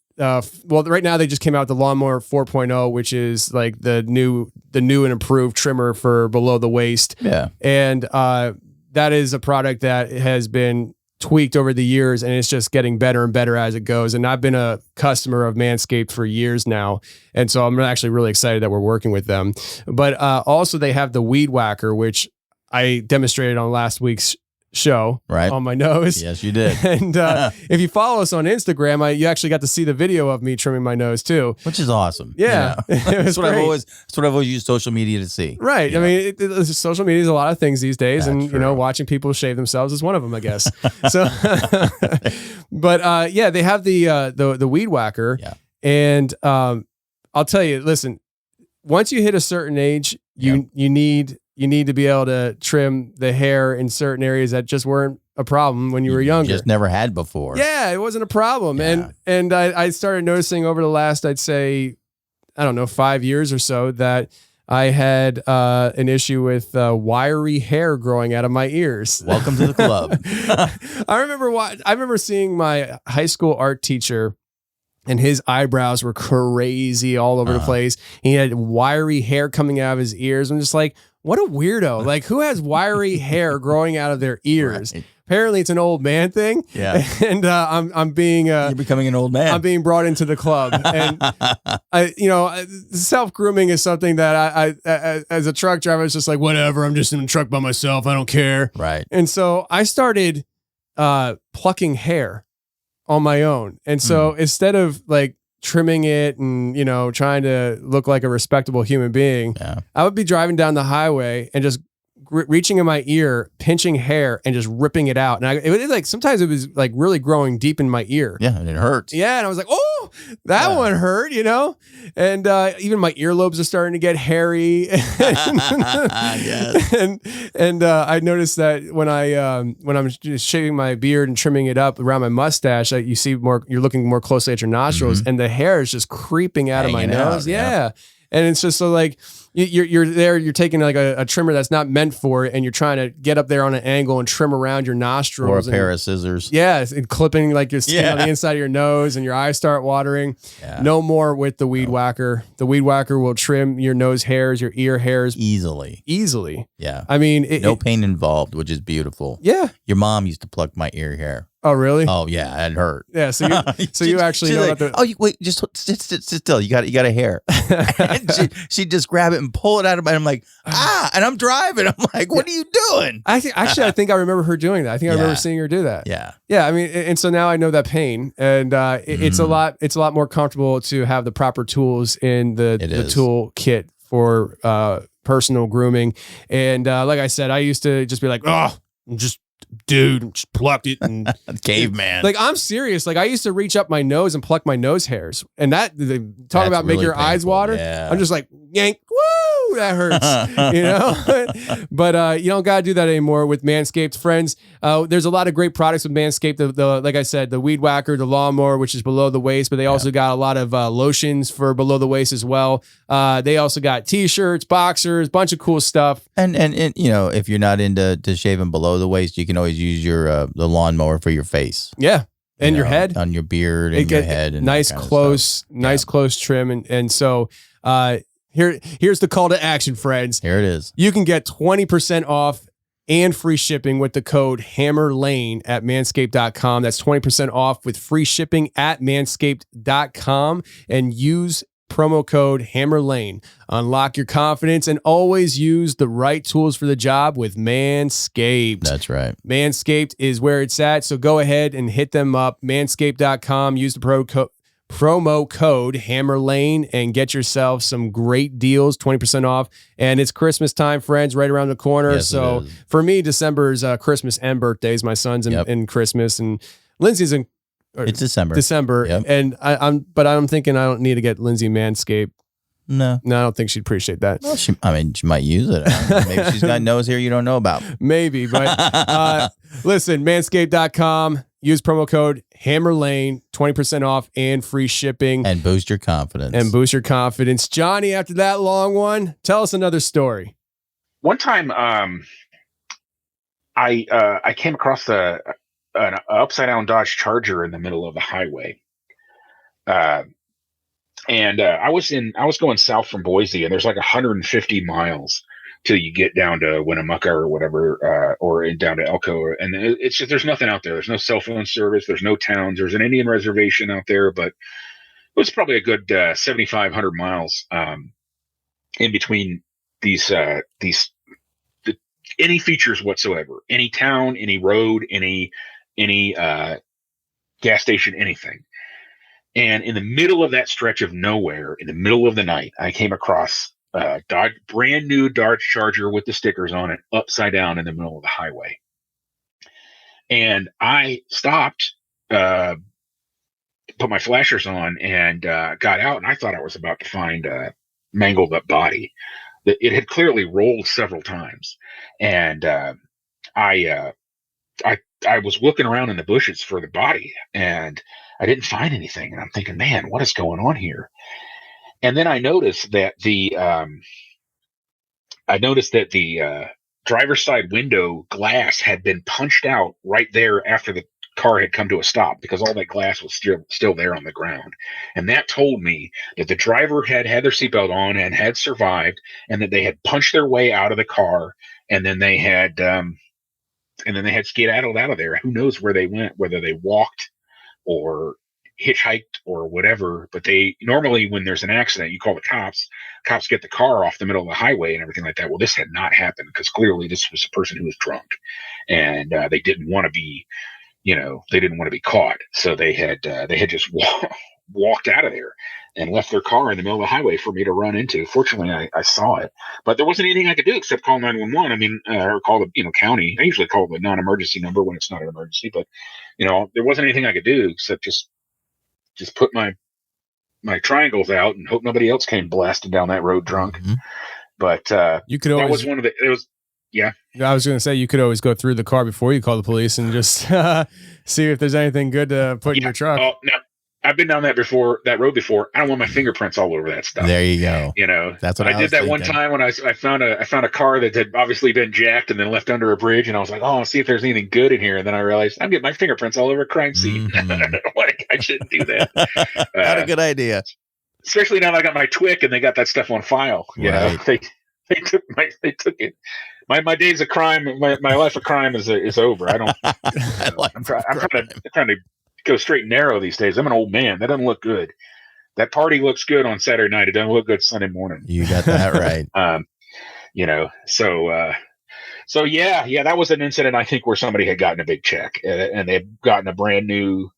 well, right now they just came out with the Lawnmower 4.0, which is like the new and improved trimmer for below the waist. Yeah. And that is a product that has been tweaked over the years, and it's just getting better and better as it goes. And I've been a customer of Manscaped for years now, and so I'm actually really excited that we're working with them. But also they have the Weed Whacker, which I demonstrated on last week's show on my nose. Yes, you did. And if you follow us on Instagram, you actually got to see the video of me trimming my nose too, which is awesome. Yeah, you know? That's what I've always used social media to see. Right. I mean, social media is a lot of things these days, That's and true. you know, watching people shave themselves is one of them, I guess. So, but yeah, they have the Weed Whacker, and I'll tell you, listen, once you hit a certain age, you need to be able to trim the hair in certain areas that just weren't a problem when you were younger. Just never had before. Yeah, it wasn't a problem. Yeah. And I started noticing over the last, I'd say, I don't know, 5 years or so, that I had an issue with wiry hair growing out of my ears. Welcome to the club. I remember seeing my high school art teacher, and his eyebrows were crazy all over the place. He had wiry hair coming out of his ears. I'm just like, what a weirdo. Like, who has wiry hair growing out of their ears? Right. Apparently it's an old man thing. Yeah. And I'm being You're becoming an old man. I'm being brought into the club. And self-grooming is something that I as a truck driver, it's just like, whatever, I'm just in the truck by myself. I don't care. Right. And so I started plucking hair on my own. And so instead of like trimming it and, you know, trying to look like a respectable human being, I would be driving down the highway and just reaching in my ear, pinching hair and just ripping it out. And it was like, sometimes it was like really growing deep in my ear. Yeah. And it hurts. Yeah. And I was like, oh, that one hurt, you know? And even my earlobes are starting to get hairy. Yes. And I noticed that when I'm just shaving my beard and trimming it up around my mustache, you see more, you're looking more closely at your nostrils, and the hair is just creeping out of my Hanging out, nose. Yeah. And it's just so like you're taking like a trimmer that's not meant for it, and you're trying to get up there on an angle and trim around your nostrils. Or a pair of scissors. Yeah, and clipping like your skin on the inside of your nose, and your eyes start watering. Yeah. No more with the Weed Whacker. The Weed Whacker will trim your nose hairs, your ear hairs Easily. Yeah. I mean, no pain involved, which is beautiful. Yeah. Your mom used to pluck my ear hair. Oh, really? Oh, yeah, it hurt. Yeah, so you actually know like, about wait, just sit still. You got a hair. And she'd just grab it and pull it out of my. I'm like, and I'm driving. I'm like, what are you doing? I think I remember her doing that. I think I remember seeing her do that. Yeah. Yeah. I mean, and so now I know that pain, and it's a lot more comfortable to have the proper tools in the tool kit for personal grooming. And like I said, I used to just be like, just plucked it and caveman. Like, I'm serious. Like, I used to reach up my nose and pluck my nose hairs, and that talk about make your eyes water. Yeah. I'm just like, yank, woo, that hurts, you know. But you don't gotta do that anymore with Manscaped, friends. There's a lot of great products with Manscaped. The like I said, the Weed Whacker, the Lawnmower, which is below the waist, but they also got a lot of lotions for below the waist as well. They also got t-shirts, boxers, bunch of cool stuff. And you know, if you're not into shaving below the waist, you can always use your the lawnmower for your face. Yeah. And your head. On your beard and your head. And nice close trim. And so here's the call to action, friends. Here it is. You can get 20% off and free shipping with the code HAMMERLANE at manscaped.com. That's 20% off with free shipping at manscaped.com, and use promo code HAMMERLANE. Unlock your confidence and always use the right tools for the job with Manscaped. That's right. Manscaped is where it's at. So go ahead and hit them up. Manscaped.com. Use the promo code HAMMERLANE and get yourself some great deals, 20% off. And it's Christmas time, friends, right around the corner. Yes, so for me, December is Christmas and birthdays. My son's in Christmas, and Lindsay's in it's December. Yep. And I'm thinking I don't need to get Lindsay Manscaped. No, I don't think she'd appreciate that. Well, she might use it. Maybe she's got nose here you don't know about. Maybe, but listen, manscaped.com. Use promo code HAMMERLANE, 20% off and free shipping. And boost your confidence. Johnny, after that long one, tell us another story. One time, I came across an upside down Dodge Charger in the middle of the highway, And I was going south from Boise, and there's like 150 miles till you get down to Winnemucca or whatever, down to Elko. And it's just, there's nothing out there. There's no cell phone service. There's no towns. There's an Indian reservation out there, but it was probably a good 7,500 miles in between these any features whatsoever, any town, any road, any gas station, anything. And in the middle of that stretch of nowhere, in the middle of the night, I came across a brand new Dodge Charger with the stickers on it, upside down in the middle of the highway. And I stopped, put my flashers on, and got out. And I thought I was about to find a mangled up body. It had clearly rolled several times, and I was looking around in the bushes for the body, and I didn't find anything. And I'm thinking, man, what is going on here? And then I noticed that the driver's side window glass had been punched out right there after the car had come to a stop, because all that glass was still there on the ground. And that told me that the driver had their seatbelt on and had survived, and that they had punched their way out of the car, and then they had skedaddled out of there. Who knows where they went, whether they walked or hitchhiked or whatever. But they normally, when there's an accident, you call the cops. Cops get the car off the middle of the highway and everything like that. Well, this had not happened, because clearly this was a person who was drunk, and they didn't want to be, caught. So they had just walked out of there and left their car in the middle of the highway for me to run into. Fortunately, I saw it, but there wasn't anything I could do except call 911. I mean, or call the county. I usually call the non-emergency number when it's not an emergency, but there wasn't anything I could do except just put my triangles out and hope nobody else came blasting down that road drunk. Mm-hmm. But you could always. That was one of the. It was. Yeah. I was going to say, you could always go through the car before you call the police and just see if there's anything good to put in your truck. Oh, no. I've been down that road before. I don't want my fingerprints all over that stuff. There you go. That's what I did that one time when I found a car that had obviously been jacked and then left under a bridge, and I was like, oh, I'll see if there's anything good in here. And then I realized I'm getting my fingerprints all over a crime scene. Mm-hmm. Like, I shouldn't do that. Not a good idea. Especially now that I got my TWIC and they got that stuff on file. They took it. My days of crime, my life of crime is over. I don't. I'm trying to go straight and narrow these days. I'm an old man. That doesn't look good. That party looks good on Saturday night. It doesn't look good Sunday morning. You got that right. So yeah, that was an incident, I think, where somebody had gotten a big check, and they had gotten a brand new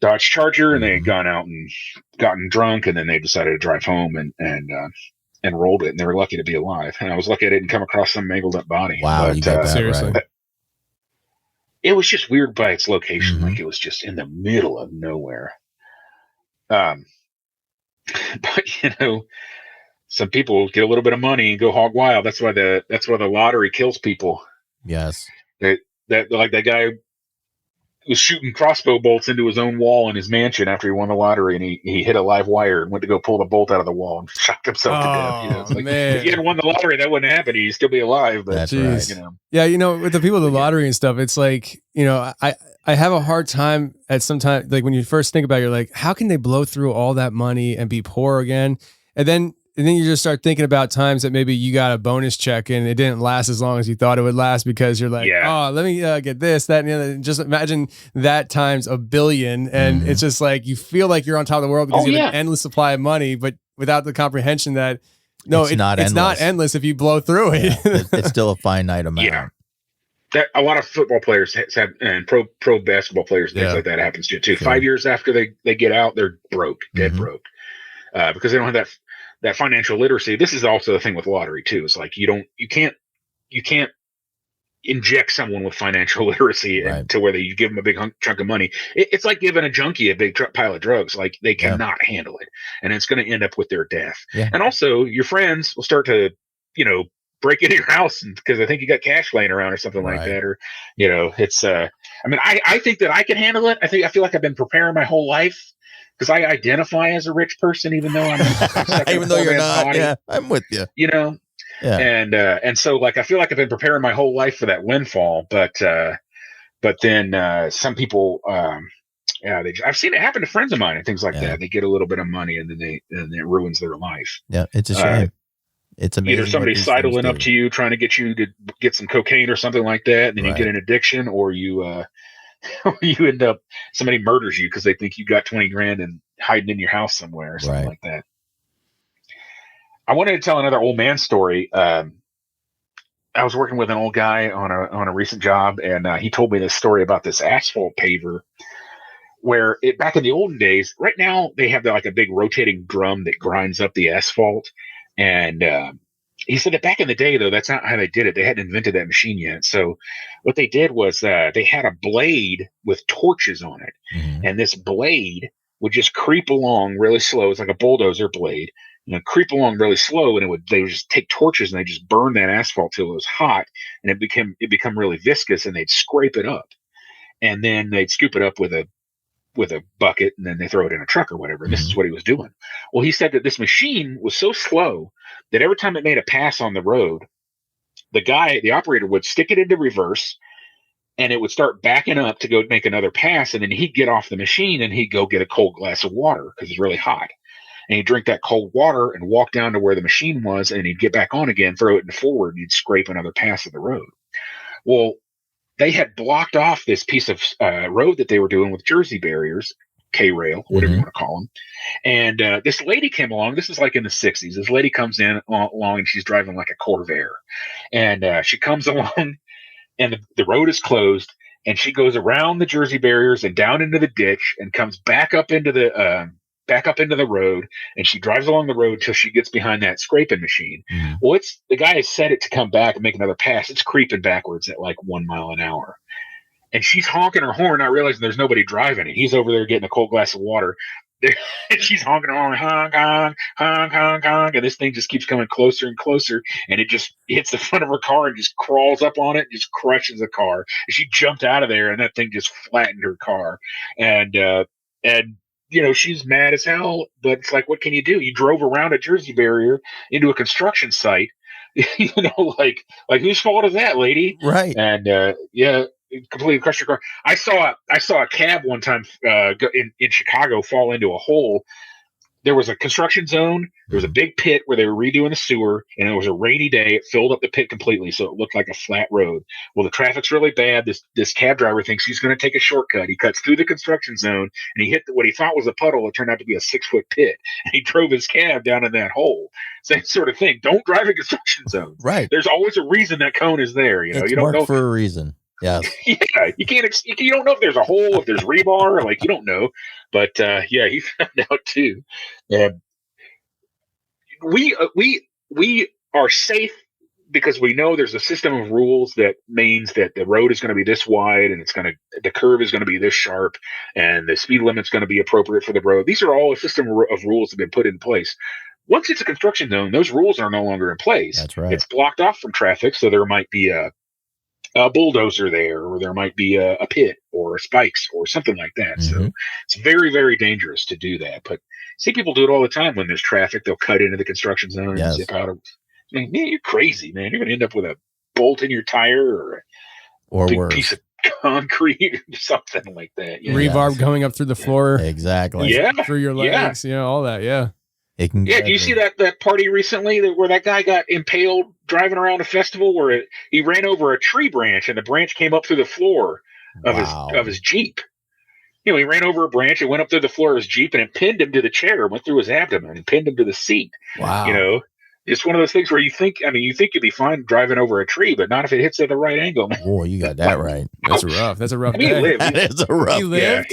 Dodge Charger, and they had gone out and gotten drunk, and then they decided to drive home and rolled it, and they were lucky to be alive. And I was lucky I didn't come across some mangled up body. Wow, but, you got that seriously. right. It was just weird by its location. Mm-hmm. Like, it was just in the middle of nowhere. But some people get a little bit of money and go hog wild. That's why the lottery kills people. Yes. That like that guy was shooting crossbow bolts into his own wall in his mansion after he won the lottery, and he hit a live wire and went to go pull the bolt out of the wall and shocked himself to death. It's like, man. if he hadn't won the lottery, that wouldn't happen. He'd still be alive. But That's right. Yeah, with the people with the lottery and stuff, it's like, I have a hard time at some time, like when you first think about it, you're like, how can they blow through all that money and be poor again? And then you just start thinking about times that maybe you got a bonus check and it didn't last as long as you thought it would last, because you're like, oh, let me get this, that, and the other. Just imagine that times a billion. And it's just like, you feel like you're on top of the world because you have an endless supply of money, but without the comprehension that, no, it's not endless if you blow through it. Yeah, it's still a finite amount. Yeah. That a lot of football players have, and pro basketball players, things like that happens to too. Sure. 5 years after they get out, they're broke, dead broke, because they don't have that financial literacy. This is also the thing with lottery too. It's like you can't inject someone with financial literacy to where you give them a big chunk of money. It's like giving a junkie a big pile of drugs. Like, they cannot handle it, and it's going to end up with their death. Yeah. And also, your friends will start to, break into your house because I think you got cash laying around or something like that. Or, it's, I mean, I think that I can handle it. I feel like I've been preparing my whole life, because I identify as a rich person, even though I'm even though you're not. Body, yeah, I'm with you. Yeah. And so, like, I feel like I've been preparing my whole life for that windfall, but then some people Yeah, I've seen it happen to friends of mine and things like Yeah. that. They get a little bit of money and then it ruins their life. Yeah, it's a shame. It's amazing. Either somebody sidling up to you trying to get you to get some cocaine or something like that, and then you get an addiction, or you or you end up somebody murders you because they think you got 20 grand and hiding in your house somewhere or something like that. I wanted to tell another old man story. I was working with an old guy on a recent job, and he told me this story about this asphalt paver. Where back in the olden days, right now they have like a big rotating drum that grinds up the asphalt, and he said that back in the day, though, that's not how they did it. They hadn't invented that machine yet. So what they did was they had a blade with torches on it, and this blade would just creep along really slow. It's like a bulldozer blade, creep along really slow, and they would just take torches and they just burn that asphalt till it was hot, and it become really viscous, and they'd scrape it up, and then they'd scoop it up with a bucket, and then they throw it in a truck or whatever. This is what he was doing. Well, he said that this machine was so slow that every time it made a pass on the road, the operator would stick it into reverse, and it would start backing up to go make another pass, and then he'd get off the machine and he'd go get a cold glass of water because it's really hot. And he'd drink that cold water and walk down to where the machine was, and he'd get back on again, throw it in forward, and he'd scrape another pass of the road. Well, they had blocked off this piece of road that they were doing with Jersey barriers, K-rail, whatever you want to call them. And this lady came along. This is like in the 60s. This lady comes in along, and she's driving like a Corvair. And she comes along, and the road is closed, and she goes around the Jersey barriers and down into the ditch and comes back up into the road, and she drives along the road till she gets behind that scraping machine. Well, the guy has set it to come back and make another pass. It's creeping backwards at like 1 mile an hour. And she's honking her horn, not realizing there's nobody driving it. He's over there getting a cold glass of water. And she's honking her horn, honk, honk, honk, honk, honk. And this thing just keeps coming closer and closer. And it just hits the front of her car and just crawls up on it and just crushes the car. And she jumped out of there, and that thing just flattened her car. And she's mad as hell, but it's like, what can you do? You drove around a Jersey barrier into a construction site. Like whose fault is that, lady? Right. And it completely crushed your car. I saw a cab one time in Chicago fall into a hole. There was a construction zone. There was a big pit where they were redoing the sewer, and it was a rainy day. It filled up the pit completely, so it looked like a flat road. Well, the traffic's really bad. This cab driver thinks he's going to take a shortcut. He cuts through the construction zone, and he hit what he thought was a puddle. It turned out to be a 6-foot pit, and he drove his cab down in that hole. Same sort of thing. Don't drive in construction zones. Right. There's always a reason that cone is there. It's you don't know for a reason. Yeah. Yeah, you don't know if there's a hole, if there's rebar, like you don't know. But he found out too. We are safe because we know there's a system of rules that means that the road is going to be this wide, and the curve is going to be this sharp, and the speed limit's going to be appropriate for the road. These are all a system of rules that have been put in place. Once it's a construction zone, those rules are no longer in place. That's right. It's blocked off from traffic, so there might be a bulldozer there, or there might be a pit or spikes or something like that. So it's very, very dangerous to do that. But see, people do it all the time when there's traffic. They'll cut into the construction zone and zip out. Man, you're crazy, man. You're going to end up with a bolt in your tire or a big worse. Piece of concrete or something like that. Rebarb going up through the floor. Exactly. Yeah. Through your legs, all that. Yeah. It can do you see that party recently where that guy got impaled driving around a festival where he ran over a tree branch, and the branch came up through the floor of his Jeep? He ran over a branch and went up through the floor of his Jeep, and it pinned him to the chair, went through his abdomen and pinned him to the seat. Wow. It's one of those things where you think you'd be fine driving over a tree, but not if it hits at the right angle. Oh, you got that right. That's rough. That's a rough day. He lived. That is a rough. He lived?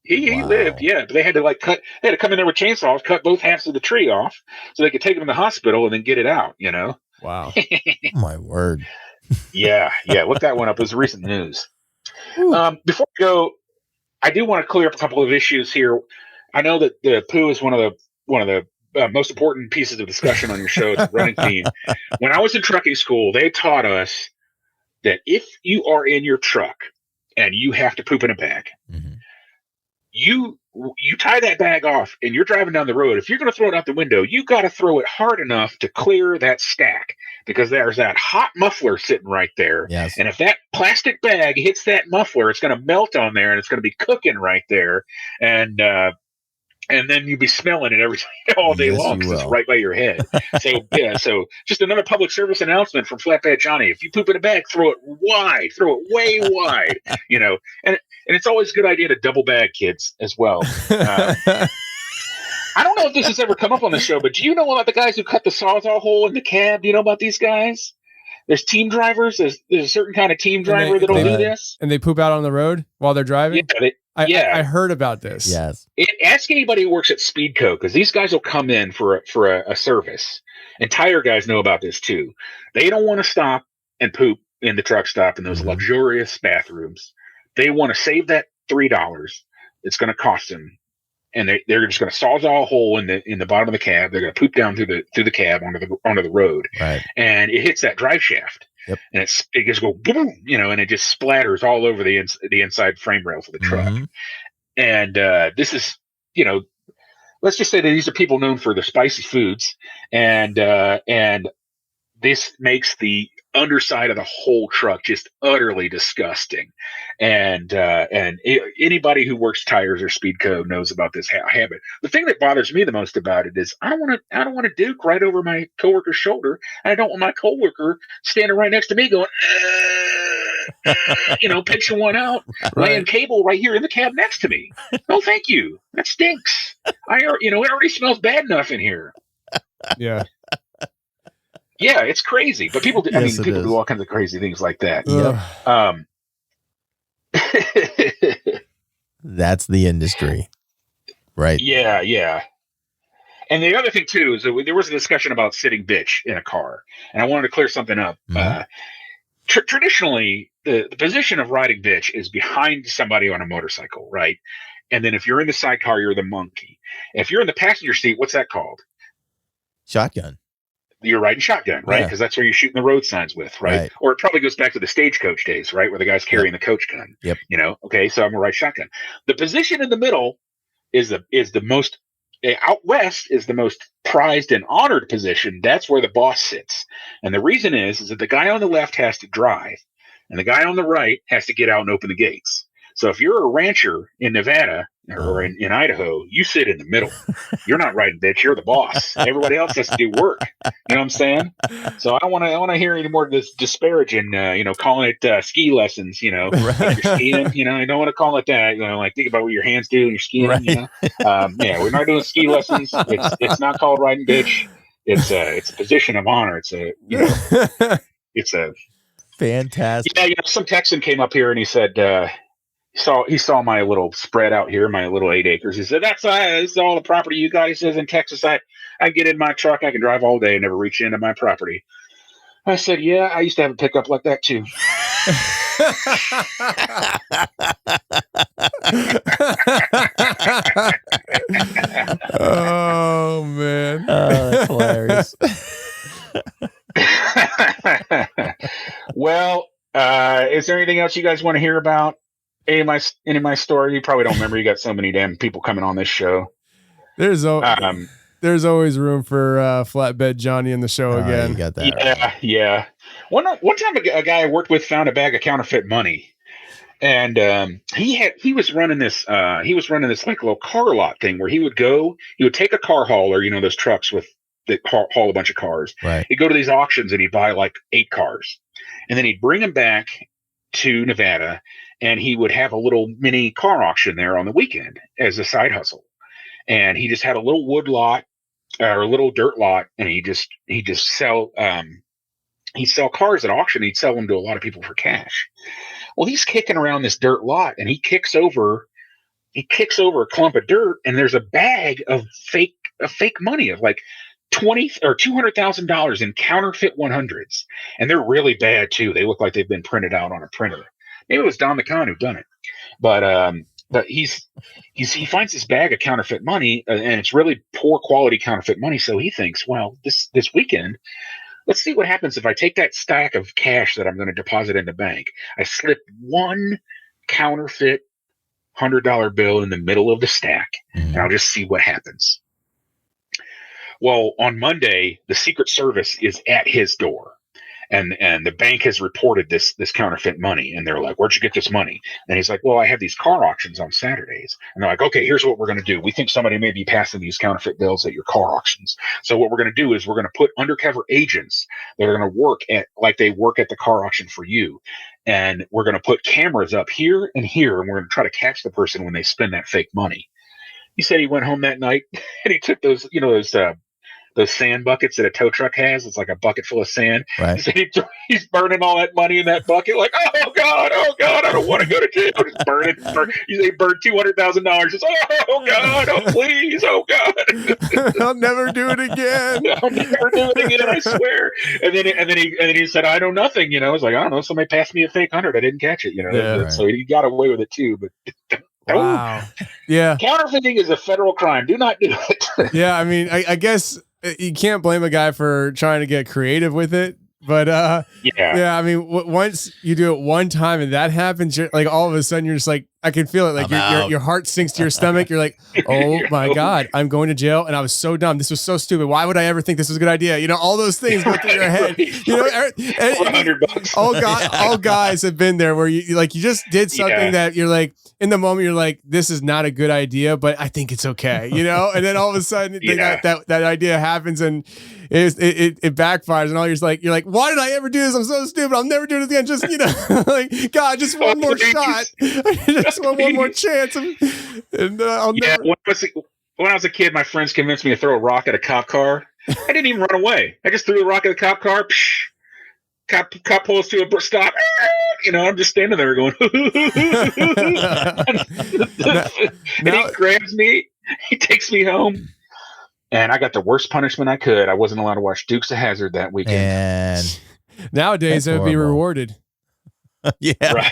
Yeah, he lived, yeah. But they had to they had to come in there with chainsaws, cut both halves of the tree off, so they could take him to the hospital and then get it out. Wow. Oh, my word. Yeah. Look that one up. It was recent news. Before we go, I do want to clear up a couple of issues here. I know that the poo is one of the most important pieces of discussion on your show. It's a running theme. When I was in trucking school, they taught us that if you are in your truck and you have to poop in a bag, you tie that bag off and you're driving down the road. If you're going to throw it out the window, you got to throw it hard enough to clear that stack, because there's that hot muffler sitting right there. Yes. And if that plastic bag hits that muffler, it's going to melt on there and it's going to be cooking right there. And then you'll be smelling it all day Yes, long you because it's will. right by your head. So just another public service announcement from Flatbed Johnny. If you poop in a bag, throw it way wide, and it's always a good idea to double bag, kids, as well. I don't know if this has ever come up on the show, but do you know about the guys who cut the Sawzall hole in the cab? Do you know about these guys? There's team drivers. There's a certain kind of team driver that'll do this. And they poop out on the road while they're driving? Yeah, I heard about this. Yes. Ask anybody who works at Speedco, because these guys will come in for a service. And tire guys know about this too. They don't want to stop and poop in the truck stop in those luxurious bathrooms. They want to save that $3 it's going to cost them. And they're just going to sawzall a hole in the bottom of the cab. They're going to poop down through the cab onto the road, Right. and it hits that drive shaft. Yep. And it just go boom, and it just splatters all over the inside frame rails of the truck. And this is, let's just say that these are people known for their spicy foods, and this makes the underside of the whole truck just utterly disgusting. And anybody who works tires or Speedco knows about this habit. The thing that bothers me the most about it is I don't want to duke right over my coworker's shoulder, and I don't want my coworker standing right next to me going, pitching one out, laying cable right here in the cab next to me. No, thank you. That stinks. It already smells bad enough in here. Yeah. Yeah, it's crazy, but people do. Yes, People do all kinds of crazy things like that. Yep. That's the industry, right? Yeah. And the other thing too is that there was a discussion about sitting bitch in a car, and I wanted to clear something up. Traditionally, the position of riding bitch is behind somebody on a motorcycle, right? And then if you're in the sidecar, you're the monkey. If you're in the passenger seat, what's that called? Shotgun. You're riding shotgun, right? Because that's where you're shooting the road signs with, right? Or it probably goes back to the stagecoach days, right? Where the guy's carrying the coach gun. Yep. Okay, so I'm gonna ride shotgun. The position in the middle is the most out west is the most prized and honored position. That's where the boss sits. And the reason is that the guy on the left has to drive, and the guy on the right has to get out and open the gates. So if you're a rancher in Nevada or in Idaho, you sit in the middle. You're not riding bitch. You're the boss. Everybody else has to do work. You know what I'm saying? So I don't want to hear any more of this disparaging, calling it ski lessons, like you're skiing, I don't want to call it that. Like think about what your hands do when you're skiing, we're not doing ski lessons. It's not called riding bitch. It's a position of honor. It's a fantastic. Yeah, some Texan came up here and he said, he saw my little spread out here, my little 8 acres. He said, this is all the property you got. He says, in Texas, I get in my truck, I can drive all day and never reach into my property. I said, yeah, I used to have a pickup like that too. Oh, man. That's hilarious. Well, is there anything else you guys want to hear about? Any of my story? You probably don't remember. You got so many damn people coming on this show. There's always room for Flatbed Johnny in the show again. You got that. Yeah. One time a guy I worked with found a bag of counterfeit money, and he was running this like little car lot thing where he would take a car hauler, those trucks that haul a bunch of cars. Right. He'd go to these auctions and he'd buy like 8 cars, and then he'd bring them back to Nevada, and he would have a little mini car auction there on the weekend as a side hustle. And he just had a little wood lot or a little dirt lot, and he'd just sell cars at auction. He'd sell them to a lot of people for cash. Well, he's kicking around this dirt lot, and he kicks over a clump of dirt, and there's a bag of fake money of like $20,000 or $200,000 in counterfeit 100s, and they're really bad too. They look like they've been printed out on a printer. Maybe it was Don the Con who done it, but he finds this bag of counterfeit money, and it's really poor quality counterfeit money. So he thinks, well, this weekend, let's see what happens if I take that stack of cash that I'm going to deposit in the bank. I slip one counterfeit $100 bill in the middle of the stack, and I'll just see what happens. Well, on Monday, the Secret Service is at his door. And the bank has reported this counterfeit money, and they're like, "Where'd you get this money?" And he's like, "Well, I have these car auctions on Saturdays." And they're like, "Okay, here's what we're going to do. We think somebody may be passing these counterfeit bills at your car auctions. So what we're going to do is we're going to put undercover agents that are going to work at like they work at the car auction for you, and we're going to put cameras up here and here, and we're going to try to catch the person when they spend that fake money." He said he went home that night and he took those sand buckets that a tow truck has. It's like a bucket full of sand. Right. He said he's burning all that money in that bucket. Like, oh God, I don't want to go to jail. Just burn it. He said he burned $200,000. Just, oh God, oh please, oh God. I'll never do it again. I'll never do it again, I swear. And then he said, I know nothing. You know, I was like, I don't know. Somebody passed me a fake 100. I didn't catch it. You know, Yeah, so he got away with it too. But wow. Yeah. Counterfeiting is a federal crime. Do not do it. Yeah. I mean, I guess you can't blame a guy for trying to get creative with it, but yeah. I mean, once you do it one time and that happens, like all of a sudden you're just like, I can feel it. Like your heart sinks to your stomach. You're like, oh my God, I'm going to jail. And I was so dumb. This was so stupid. Why would I ever think this was a good idea? You know, all those things go through your head. You know, $100. All guys have been there where you just did something that you're like, in the moment, you're like, this is not a good idea, but I think it's okay, you know? And then all of a sudden that idea happens and it backfires and all you're like, why did I ever do this? I'm so stupid. I'll never do it again. Just, you know, like, God, just one more shot. Just one more chance. And I'll never. When I was a kid, my friends convinced me to throw a rock at a cop car. I didn't even run away. I just threw a rock at a cop car. Psh, cop pulls to a stop. You know, I'm just standing there going, and he grabs me. He takes me home. And I got the worst punishment I could. I wasn't allowed to watch Dukes of Hazzard that weekend. And nowadays, it would be rewarded. Yeah. Right.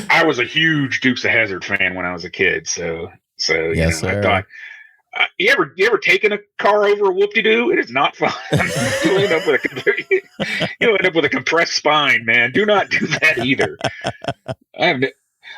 I was a huge Dukes of Hazzard fan when I was a kid. So yes, I thought, you ever taken a car over a whoop-de-doo? It is not fun. You end up with a compressed spine, man. Do not do that either.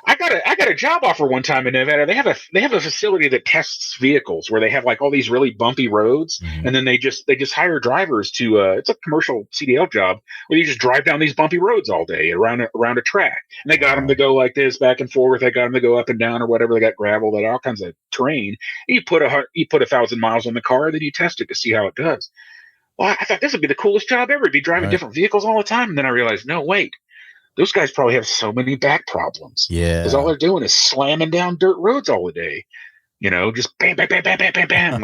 I got a job offer one time in Nevada. They have a facility that tests vehicles where they have like all these really bumpy roads, and then they just hire drivers to it's a commercial CDL job where you just drive down these bumpy roads all day around a track. And they got them to go like this back and forth. They got them to go up and down or whatever. They got gravel, they got all kinds of terrain. And you put 1,000 miles on the car, then you test it to see how it does. Well, I thought this would be the coolest job ever. Be driving different vehicles all the time. And then I realized, no, wait. Those guys probably have so many back problems. Yeah. Because all they're doing is slamming down dirt roads all the day. You know, just bam, bam, bam, bam, bam, bam, bam.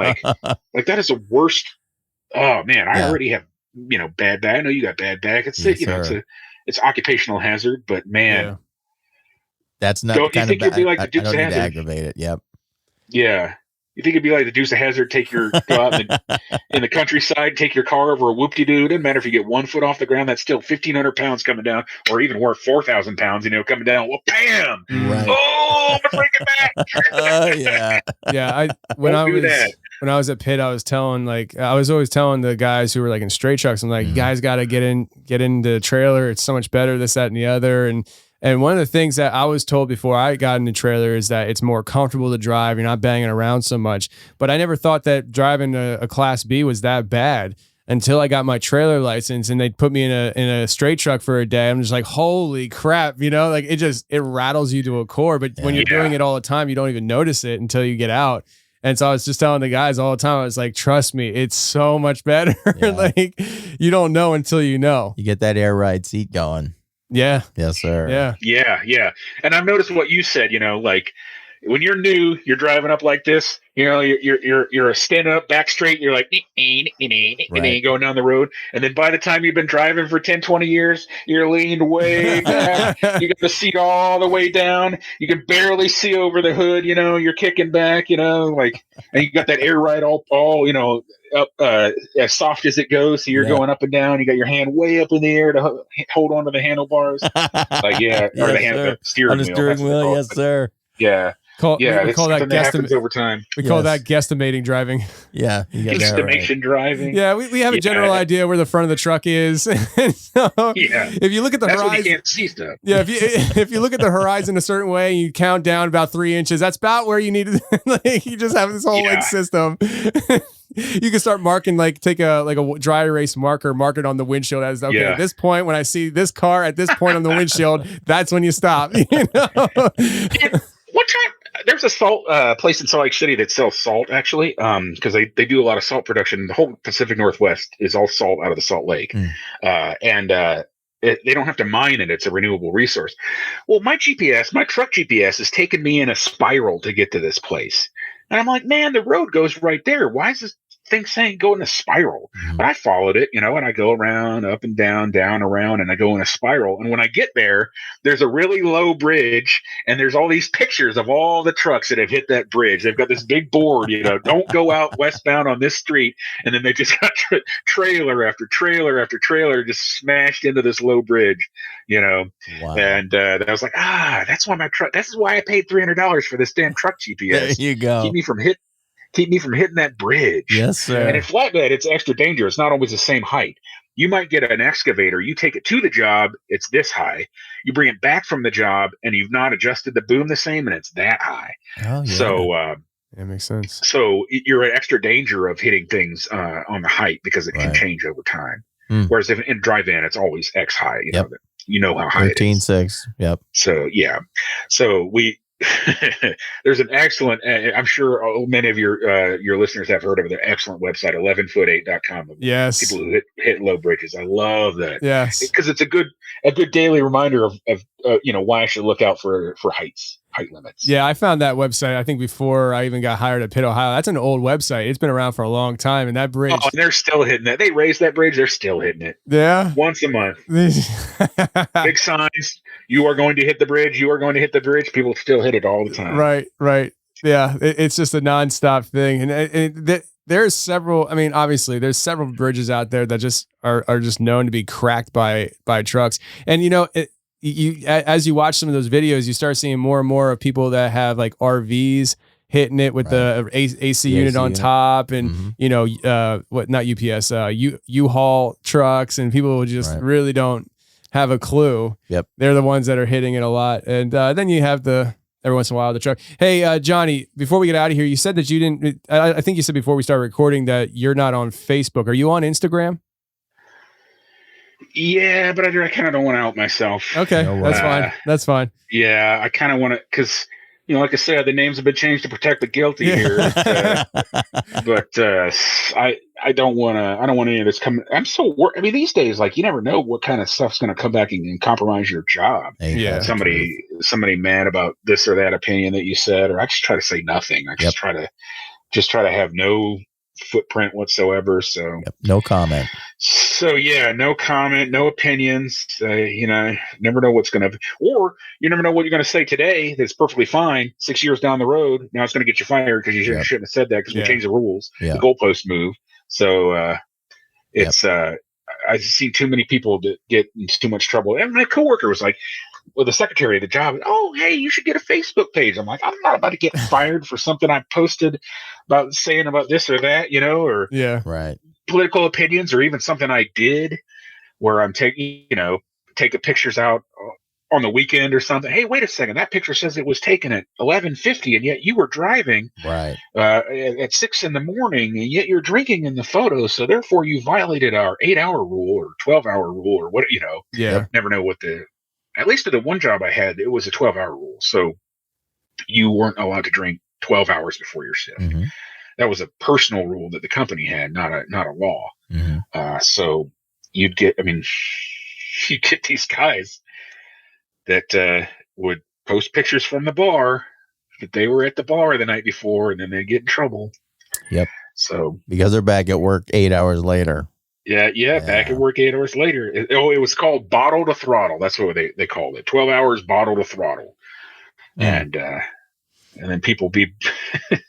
Like that is the worst. Oh man, I already have, bad back. I know you got bad back. It's it's occupational hazard, but man. That's not don't kind you think of you'd be like the Dukes of Hazzard. Hazzard? Aggravate it. Yep. Yeah. You think it'd be like the Dukes of Hazzard, go out in the countryside, take your car over a whoop-de-doo. It doesn't matter if you get 1 foot off the ground, that's still 1,500 pounds coming down, or even worth 4,000 pounds, coming down. Well, bam! Right. Oh, I'm breaking back. Yeah. Yeah. When I was at Pitt, I was always telling the guys who were like in straight trucks, I'm like, you guys got to get in the trailer. It's so much better, this, that, and the other. And one of the things that I was told before I got in the trailer is that it's more comfortable to drive. You're not banging around so much. But I never thought that driving a Class B was that bad until I got my trailer license and they put me in a straight truck for a day. I'm just like, holy crap, like it rattles you to a core. But when you're doing it all the time, you don't even notice it until you get out. And so I was just telling the guys all the time, I was like, trust me, it's so much better. Yeah. Like you don't know until you know. You get that air ride seat going. Yeah. Yes, sir. Yeah. Yeah. And I've noticed what you said, like when you're new, you're driving up like this, you're standing up back straight. You're like, going down the road. And then by the time you've been driving for 10, 20 years, you're leaned way back. You got the seat all the way down. You can barely see over the hood, you're kicking back, and you got that air ride all up as soft as it goes. So you're going up and down. You got your hand way up in the air to hold on to the handlebars. Or the steering on the steering wheel. Yes, sir. Yeah. We call that happens over time. We call that guesstimating driving. Yeah, guesstimation driving. Yeah, we have a general idea where the front of the truck is. So if you look at the horizon, you can't see stuff. Yeah, if you look at the horizon a certain way, and you count down about 3 inches. That's about where you need to. You just have this whole system. You can start marking, like take a dry erase marker, mark it on the windshield as okay. At this point, when I see this car at this point on the windshield, that's when you stop. You know? One time, there's a salt place in Salt Lake City that sells salt, actually, because they do a lot of salt production. The whole Pacific Northwest is all salt out of the Salt Lake. They don't have to mine it. It's a renewable resource. Well, my truck GPS is taking me in a spiral to get to this place. And I'm like, man, the road goes right there. Why is this thing saying go in a spiral? But I followed it, and I go around, up and down, around, and I go in a spiral. And when I get there, there's a really low bridge, and there's all these pictures of all the trucks that have hit that bridge. They've got this big board, don't go out westbound on this street. And then they just got trailer after trailer after trailer just smashed into this low bridge, Wow. And I was like, that's why this is why I paid $300 for this damn truck GPS. There you go. Keep me from hitting that bridge. Yes, sir. And in flatbed, it's extra dangerous. It's not always the same height. You might get an excavator. You take it to the job. It's this high. You bring it back from the job, and you've not adjusted the boom the same, and it's that high. Oh, yeah. So that makes sense. So you're at extra danger of hitting things on the height because it can change over time. Whereas if in dry van, it's always X high. You know how high it is. 13.6. Yep. So yeah. So there's an excellent, I'm sure many of your listeners have heard of their excellent website, 11foot8.com. Yes. People who hit low bridges. I love that. Yes. Because it's a good daily reminder of why I should look out for height limits. Yeah, I found that website, I think, before I even got hired at Pitt, Ohio. That's an old website. It's been around for a long time, and that bridge. Oh, and they're still hitting that. They raised that bridge. They're still hitting it. Yeah. Once a month. Big signs. You are going to hit the bridge. You are going to hit the bridge. People still hit it all the time. Right. Yeah, it's just a nonstop thing. And there's several, obviously, there's several bridges out there that just are just known to be cracked by trucks. And, as you watch some of those videos, you start seeing more and more of people that have like RVs hitting it with the AC unit on top, and not UPS, U-Haul trucks, and people just really don't have a clue. Yep, they're the ones that are hitting it a lot, and then you have every once in a while the truck. Hey, Johnny, before we get out of here, you said that you didn't. I think you said before we started recording that you're not on Facebook. Are you on Instagram? Yeah, but I kind of don't want to out myself. Okay, that's fine. That's fine. Yeah, I kind of want to, because like I said, the names have been changed to protect the guilty here. But I don't want to. I don't want any of this coming. I'm so worried. These days, like, you never know what kind of stuff's going to come back and compromise your job. Yeah, somebody mad about this or that opinion that you said, or I just try to say nothing. I just try to have no footprint whatsoever. So no comment. So yeah, no comment, no opinions. Never know what's going to, or you never know what you're going to say today. That's perfectly fine. 6 years down the road, now it's going to get you fired because you shouldn't have said that because we changed the rules. The goalposts move. So it's I've seen too many people that get into too much trouble. And my coworker was like, well, the secretary of the job, oh, hey, you should get a Facebook page. I'm like, I'm not about to get fired for something I posted about saying about this or that, or political opinions, or even something I did where I'm taking pictures out on the weekend or something. Hey, wait a second. That picture says it was taken at 11:50, and yet you were driving at 6 a.m, and yet you're drinking in the photo. So therefore you violated our 8-hour rule or 12-hour rule or what, never know what at least at the one job I had, it was a 12-hour rule. So you weren't allowed to drink 12 hours before your shift. Mm-hmm. That was a personal rule that the company had, not a law. Mm-hmm. So you'd get these guys that would post pictures from the bar that they were at the bar the night before, and then they'd get in trouble. Yep. So because they're back at work 8 hours later. Yeah, back at work 8 hours later. It was called bottle to throttle. That's what they called it. 12 hours bottle to throttle. And then people be.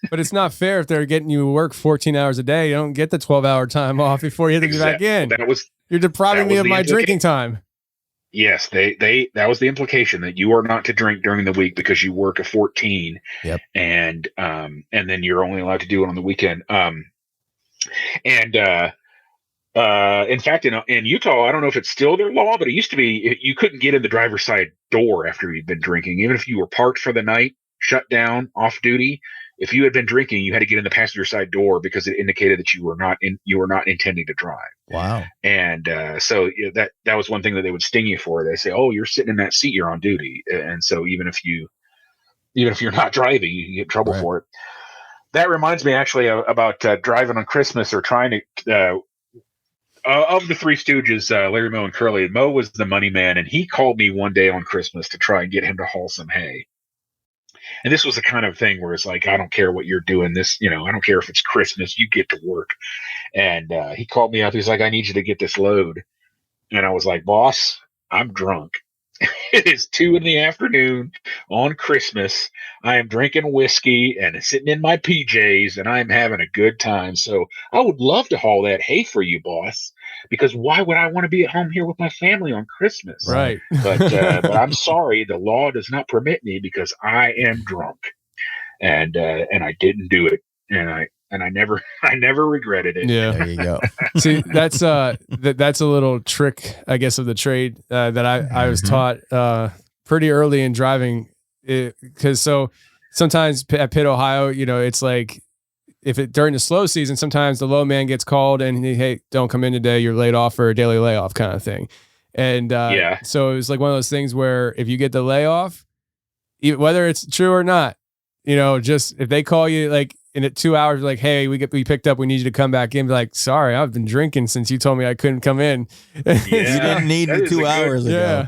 But it's not fair if they're getting you work 14 hours a day. You don't get the 12-hour time off before you have to get back in. You're depriving me of my drinking time. Yes, that was the implication, that you are not to drink during the week because you work a 14. Yep. And then you're only allowed to do it on the weekend. In fact, in Utah, I don't know if it's still their law, but it used to be you couldn't get in the driver's side door after you'd been drinking, even if you were parked for the night, shut down, off duty. if you had been drinking, you had to get in the passenger side door because it indicated that you were not intending to drive. Wow. And so that was one thing that they would sting you for. They say, "Oh, you're sitting in that seat, you're on duty," and so even if you're not driving, you get in trouble for it. That reminds me actually about driving on Christmas or trying to. Of the Three Stooges, Larry, Moe, and Curly, Moe was the money man, and he called me one day on Christmas to try and get him to haul some hay. And this was the kind of thing where it's like, I don't care what you're doing. This, I don't care if it's Christmas, you get to work. And he called me up. He's like, I need you to get this load. And I was like, boss, I'm drunk. It is 2 p.m. on Christmas. I am drinking whiskey and sitting in my PJs, and I'm having a good time. So I would love to haul that hay for you, boss, because why would I want to be at home here with my family on Christmas? Right. But I'm sorry, the law does not permit me because I am drunk, and I didn't do it, and I never regretted it. Yeah. There you go. See, that's that's a little trick, I guess, of the trade that I was taught pretty early in driving. Because so sometimes at Pitt, Ohio, it's like during the slow season, sometimes the low man gets called and hey, don't come in today. You're laid off for a daily layoff kind of thing. And so it was like one of those things where if you get the layoff, whether it's true or not, just if they call you like in 2 hours, like, hey, we picked up, we need you to come back in. Be like, sorry, I've been drinking since you told me I couldn't come in. You didn't need me 2 hours ago. Yeah.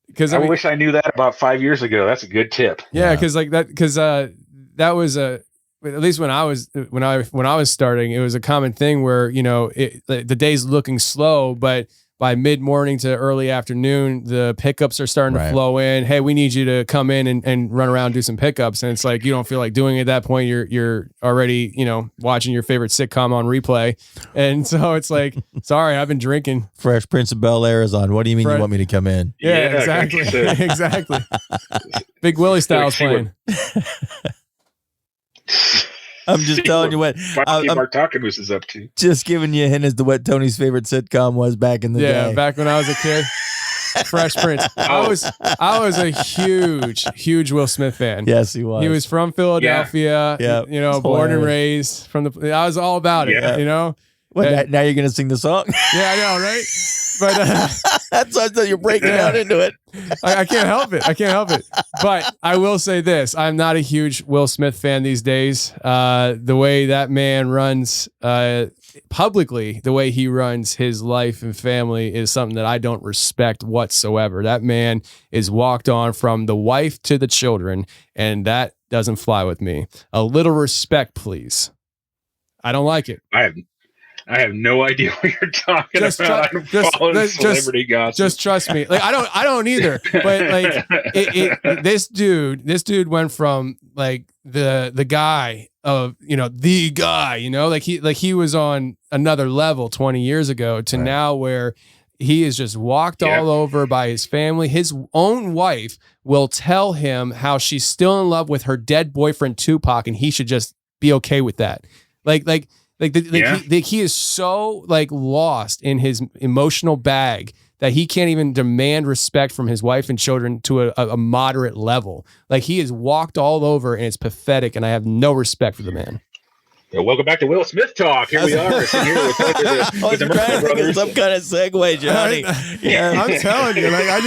Because I wish I knew that about 5 years ago. That's a good tip. Yeah, because that was at least when I was starting, it was a common thing where the day's looking slow, but by mid-morning to early afternoon, the pickups are starting to flow in. Hey, we need you to come in and run around and do some pickups. And it's like, you don't feel like doing it at that point. You're already, watching your favorite sitcom on replay. And so it's like, sorry, I've been drinking. Fresh Prince of Bel-Air is on. What do you mean you want me to come in? Yeah, exactly. Exactly. Big Willie Styles playing. I'm just telling you what Mark Takamus is up to. Just giving you a hint as to what Tony's favorite sitcom was back in the day. Yeah, back when I was a kid. Fresh Prince. I was a huge Will Smith fan. Yes, he was. He was from Philadelphia. Yeah. Born and raised from I was all about it. Yeah. Well, now you're gonna sing the song? Yeah, I know, right? But that's why I thought you're breaking down into it. I can't help it. But I will say this: I'm not a huge Will Smith fan these days. The way that man runs publicly, the way he runs his life and family is something that I don't respect whatsoever. That man is walked on from the wife to the children, and that doesn't fly with me. A little respect, please. I don't like it. I have no idea what you're talking about. I don't follow celebrity gossip. Just trust me. Like I don't either. But like this dude went from like the guy of the guy, like he was on another level 20 years ago to now where he is just walked all over by his family. His own wife will tell him how she's still in love with her dead boyfriend Tupac, and he should just be okay with that. He is so like lost in his emotional bag that he can't even demand respect from his wife and children to a moderate level. Like he is walked all over, and it's pathetic, and I have no respect for the man. Yeah, welcome back to Will Smith Talk. Here we are. Sitting here with the Merkel brothers. Some kind of segue, Johnny. I'm telling you, like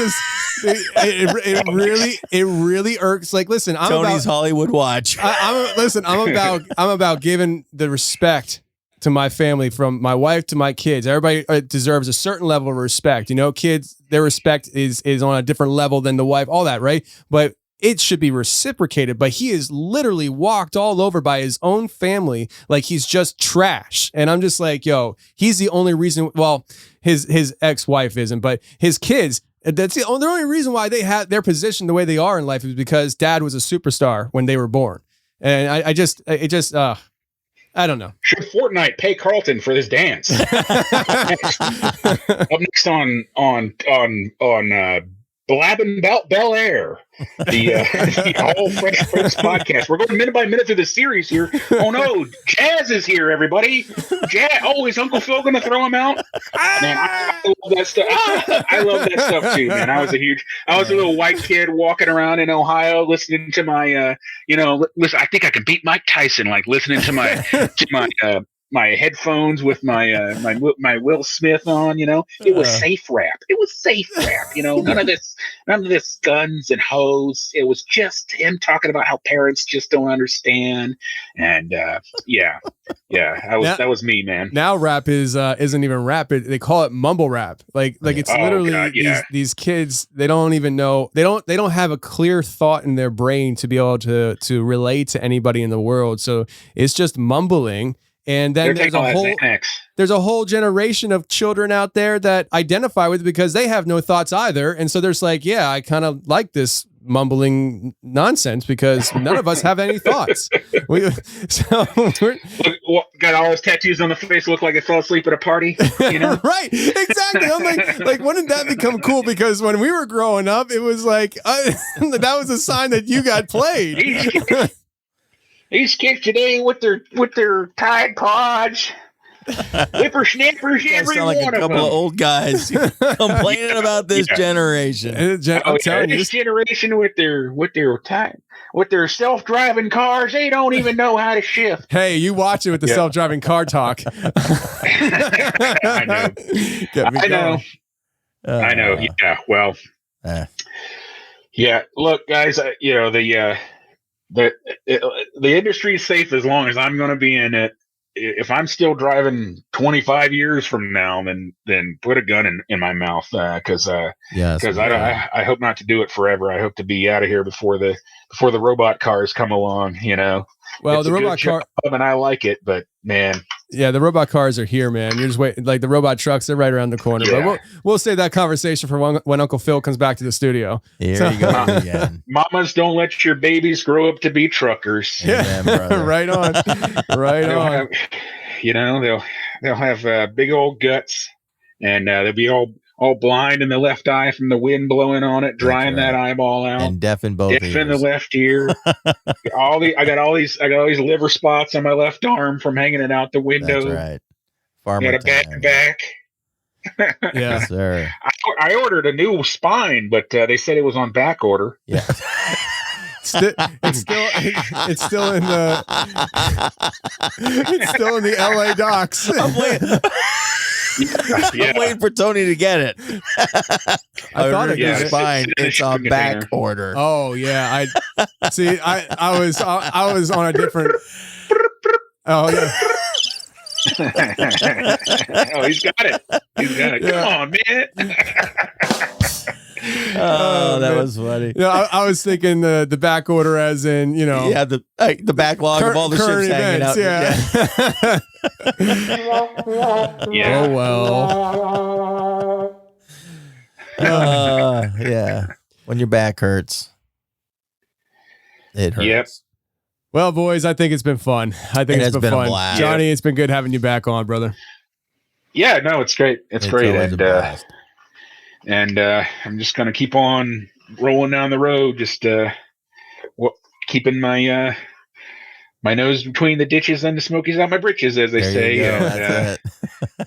it really irks. Like, listen, Tony's Hollywood Watch. I'm about giving the respect to my family, from my wife to my kids. Everybody deserves a certain level of respect. Kids, their respect is on a different level than the wife, all that, right? But it should be reciprocated. But he is literally walked all over by his own family like he's just trash. And I'm just like, yo, he's the only reason. Well, his ex-wife isn't, but his kids. That's the only reason why they had their position the way they are in life is because dad was a superstar when they were born. And I don't know. Should Fortnite pay Carlton for this dance? Up next on Blabbing about Bel Air, the All Fresh Prince podcast. We're going minute by minute through the series here. Oh no, Jazz is here, everybody. Jazz. Oh, is Uncle Phil going to throw him out? Man, I love that stuff. I love that stuff too, man. I was a little white kid walking around in Ohio, listening to my, listen. I think I can beat Mike Tyson, like listening to my headphones with my Will Smith on. It was safe rap. None of this guns and hoes. It was just him talking about how parents just don't understand. And that was me, man. Now rap isn't even rap. They call it mumble rap. Like it's literally these kids. They don't even know. They don't have a clear thought in their brain to be able to relate to anybody in the world. So it's just mumbling. And then there's a whole generation of children out there that identify with it because they have no thoughts either. And so there's like, yeah, I kind of like this mumbling nonsense because none of us have any thoughts. Got all his tattoos on the face, look like I fell asleep at a party. Right, exactly. I'm like, wouldn't that become cool? Because when we were growing up, it was like that was a sign that you got played. These kids today with their Tide Pods, whippersnappers, every sound like one a couple of old guys complaining about this generation. I'm telling you, this generation with their self-driving cars, they don't even know how to shift. Hey, you watch it with the self-driving car talk. I know. Yeah. Well. Yeah. Look, guys. The industry is safe as long as I'm going to be in it. If I'm still driving 25 years from now, then put a gun in my mouth because I hope not to do it forever. I hope to be out of here before the robot cars come along. Well, it's the robot car, and I like it, but man, yeah, the robot cars are here, man. You're just waiting. Like the robot trucks, they're right around the corner. Yeah. But we'll save that conversation for when Uncle Phil comes back to the studio. Here you go again. Mamas, don't let your babies grow up to be truckers. Amen, brother. Right on, right on. They'll have big old guts, and they'll be all blind in the left eye from the wind blowing on it, drying that eyeball out, and deaf in both ears. Deaf in the left ear. I got all these liver spots on my left arm from hanging it out the window. That's right. Farmer got a bad back. Yeah, yes, sir. I ordered a new spine, but they said it was on back order. Yeah. It's still in the LA docks. I'm waiting for Tony to get it. I thought it was fine. It's on back order. Oh yeah, I was on a different. Oh yeah. Oh, he's got it. Come on, man. Oh, that was funny. I was thinking the back order as in, yeah, the backlog of all the ships hanging out. Yeah. Yeah. Oh well. Yeah. When your back hurts, it hurts. Yep. Well, boys, I think it's been fun. I think it's been fun. A blast. Johnny, it's been good having you back on, brother. Yeah, no, it's great. It's great. always a blast. And I'm just going to keep on rolling down the road, just keeping my my nose between the ditches and the smokies on my britches, as they There say. you go.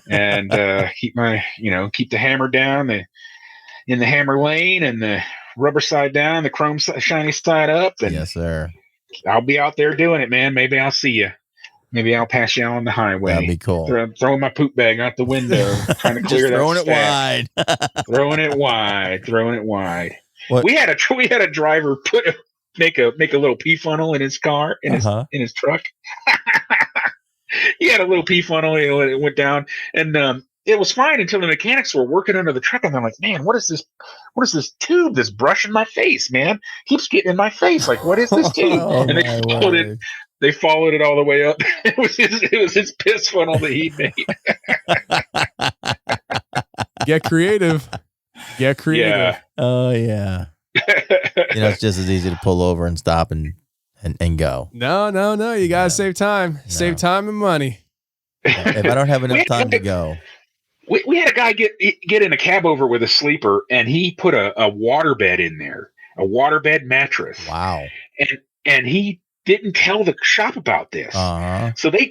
And, That's it. and keep the hammer down, in the hammer lane, and the rubber side down, the chrome shiny side up. And Yes, sir. I'll be out there doing it, man. Maybe I'll see you. Maybe I'll pass you on the highway. That'd be cool. Throwing my poop bag out the window, trying to clear Just throwing that it stack. wide. Throwing it wide. What? We had a driver make a little pee funnel in his car in his truck. He had a little pee funnel. It went down, and it was fine until the mechanics were working under the truck, and I'm like, man, what is this tube that's brushing my face, man? Keeps getting in my face. Like, what is this tube? Oh, and they followed it all the way up. It was his piss funnel that he made. Get creative. Yeah. Oh yeah. It's just as easy to pull over and stop and go. No. You gotta save time. No. Save time and money. If I don't have enough time to go. We had a guy get in a cab over with a sleeper, and he put a waterbed in there, a waterbed mattress. Wow. And he didn't tell the shop about this. So he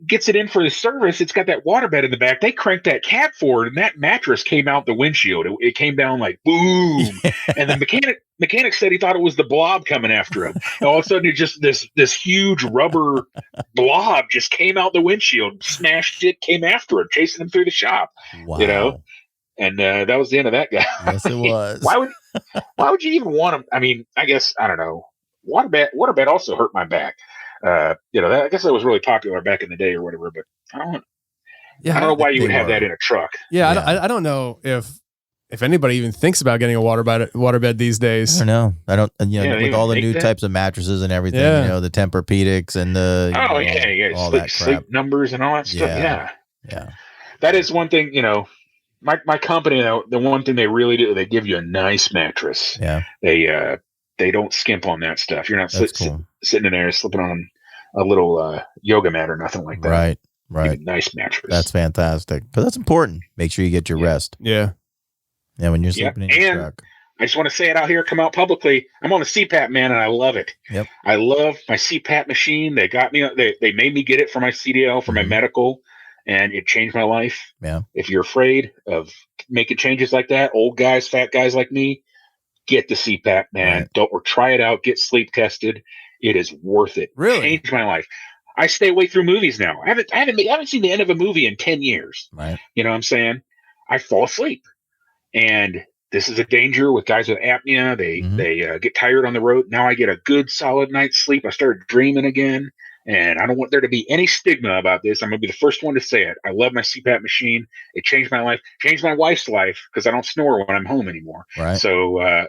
gets it in for the service. It's got that waterbed in the back. They cranked that cab forward, and that mattress came out the windshield. It came down like boom. And the mechanic said he thought it was the blob coming after him. And all of a sudden, it just this huge rubber blob just came out the windshield, smashed it, came after him, chasing him through the shop. Wow. You know, and that was the end of that guy. Yes, it was. Why would you even want him? I mean, I guess I don't know. Waterbed also hurt my back. I guess that was really popular back in the day or whatever. But I don't know why you would have that in a truck. Yeah, I don't know if anybody even thinks about getting a waterbed these days. I don't know. With all the new types of mattresses and everything, the Tempur-Pedics and the all that crap. Sleep numbers and all that stuff. Yeah. That is one thing. My company, the one thing they really do, they give you a nice mattress. Yeah. They don't skimp on that stuff. You're not sitting in there slipping on a little yoga mat or nothing like that. Right. Nice mattress. That's fantastic. But that's important. Make sure you get your rest. Yeah. Yeah, when you're sleeping in your truck. I just want to say it out here, come out publicly. I'm on the CPAP, man, and I love it. Yep. I love my CPAP machine. They got me. They made me get it for my CDL, for my medical, and it changed my life. Yeah. If you're afraid of making changes like that, old guys, fat guys like me, get the CPAP, man. Right. Or try it out. Get sleep tested. It is worth it. Really? Changed my life. I stay away through movies now. I haven't seen the end of a movie in 10 years. Right. You know what I'm saying? I fall asleep. And this is a danger with guys with apnea. They get tired on the road. Now I get a good solid night's sleep. I started dreaming again. And I don't want there to be any stigma about this. I'm going to be the first one to say it. I love my CPAP machine. It changed my life, changed my wife's life, because I don't snore when I'm home anymore. Right. So,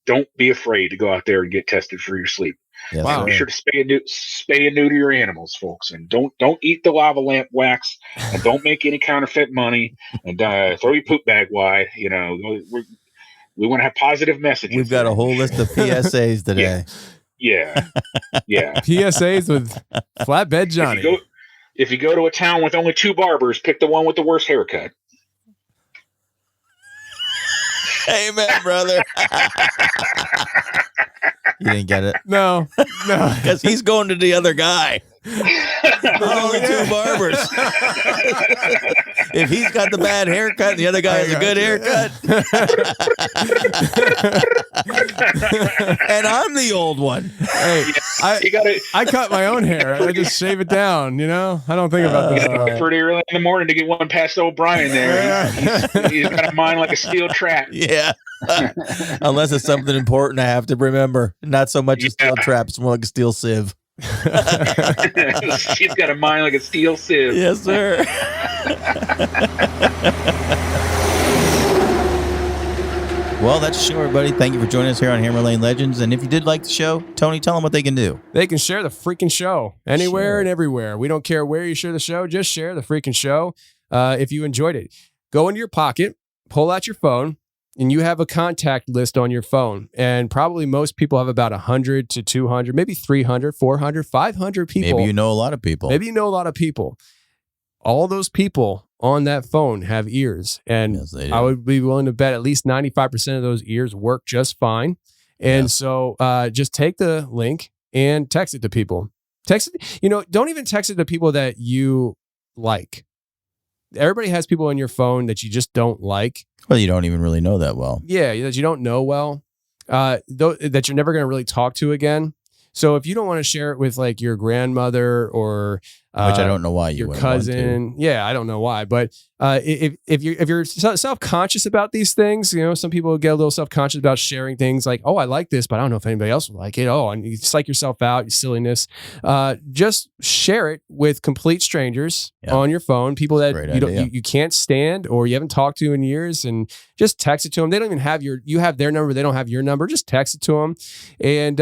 don't be afraid to go out there and get tested for your sleep. Yes, Wow. Be sure to spay and neuter your animals, folks. And don't eat the lava lamp wax, and don't make any counterfeit money, and throw your poop bag wide. We want to have positive messages. We've got a whole list of PSAs today. Yeah. PSAs with Flatbed Johnny. If you go to a town with only 2 barbers, pick the one with the worst haircut. Amen, brother. You didn't get it? No. Because he's going to the other guy. There's only 2 barbers. If he's got the bad haircut and the other guy has a good haircut. And I'm the old one. Hey, I cut my own hair. I just shave it down, I don't think about that. Pretty early in the morning to get one past old Brian there. He's got a mind like a steel trap. Yeah. Unless it's something important I have to remember. Not so much a steel trap, it's more like a steel sieve. She's got a mind like a steel sieve. Yes, sir. Well, that's the show, everybody. Thank you for joining us here on Hammer Lane Legends. And if you did like the show, Tony, tell them what they can do. They can share the freaking show anywhere and everywhere. We don't care where you share the show. Just share the freaking show if you enjoyed it. Go into your pocket, pull out your phone, and you have a contact list on your phone. And probably most people have about 100 to 200, maybe 300, 400, 500 people. Maybe you know a lot of people. All those people on that phone have ears. And yes, they do. I would be willing to bet at least 95% of those ears work just fine. And so just take the link and text it to people. Text it, don't even text it to people that you like. Everybody has people on your phone that you just don't like. Well, you don't even really know that well. Yeah, that you don't know well, that you're never going to really talk to again. So if you don't want to share it with like your grandmother or which I don't know why you your cousin, I don't know why, but if you're self-conscious about these things, some people get a little self-conscious about sharing things like, oh, I like this, but I don't know if anybody else will like it. Oh, and you psych yourself out, you silliness. Just share it with complete strangers on your phone, people that you can't stand or you haven't talked to in years, and just text it to them. They don't even have you have their number, they don't have your number. Just text it to them, and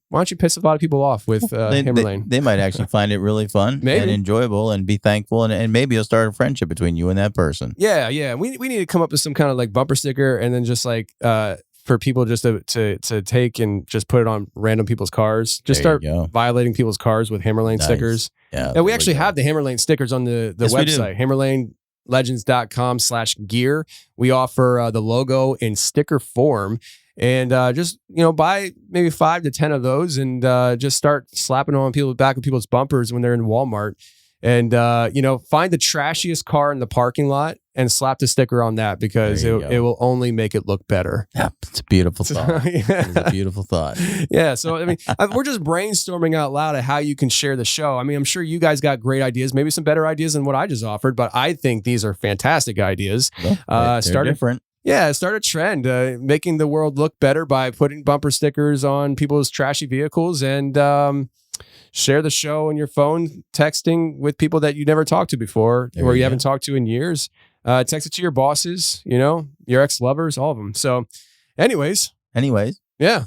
why don't you piss a lot of people off with Hammer Lane? They might actually find it really fun and enjoyable and be thankful, and maybe you'll start a friendship between you and that person. Yeah. We need to come up with some kind of like bumper sticker, and then just like for people just to take and just put it on random people's cars. Just start violating people's cars with Hammer Lane stickers. Yeah, and we actually have the Hammer Lane stickers on the website, pitlegends.com/gear. We offer the logo in sticker form. And just, buy maybe 5 to 10 of those and just start slapping on the back of people's bumpers when they're in Walmart. And, find the trashiest car in the parking lot and slap the sticker on that because it will only make it look better. Yeah, it's a beautiful thought. It's a beautiful thought. Yeah. So, we're just brainstorming out loud at how you can share the show. I'm sure you guys got great ideas, maybe some better ideas than what I just offered, but I think these are fantastic ideas. They're different. Yeah, start a trend, making the world look better by putting bumper stickers on people's trashy vehicles and share the show on your phone, texting with people that you never talked to before or you haven't talked to in years. Text it to your bosses, your ex-lovers, all of them. So anyways. Yeah.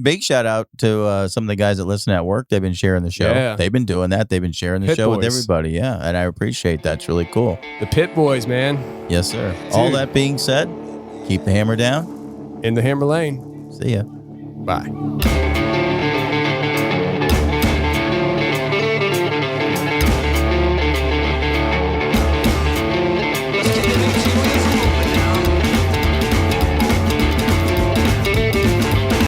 Big shout out to some of the guys that listen at work. They've been sharing the show. Yeah. They've been doing that. They've been sharing the show with everybody. Yeah. And I appreciate that. It's really cool. The Pit Boys, man. Yes, sir. Dude. All that being said, keep the hammer down. In the hammer lane. See ya. Bye.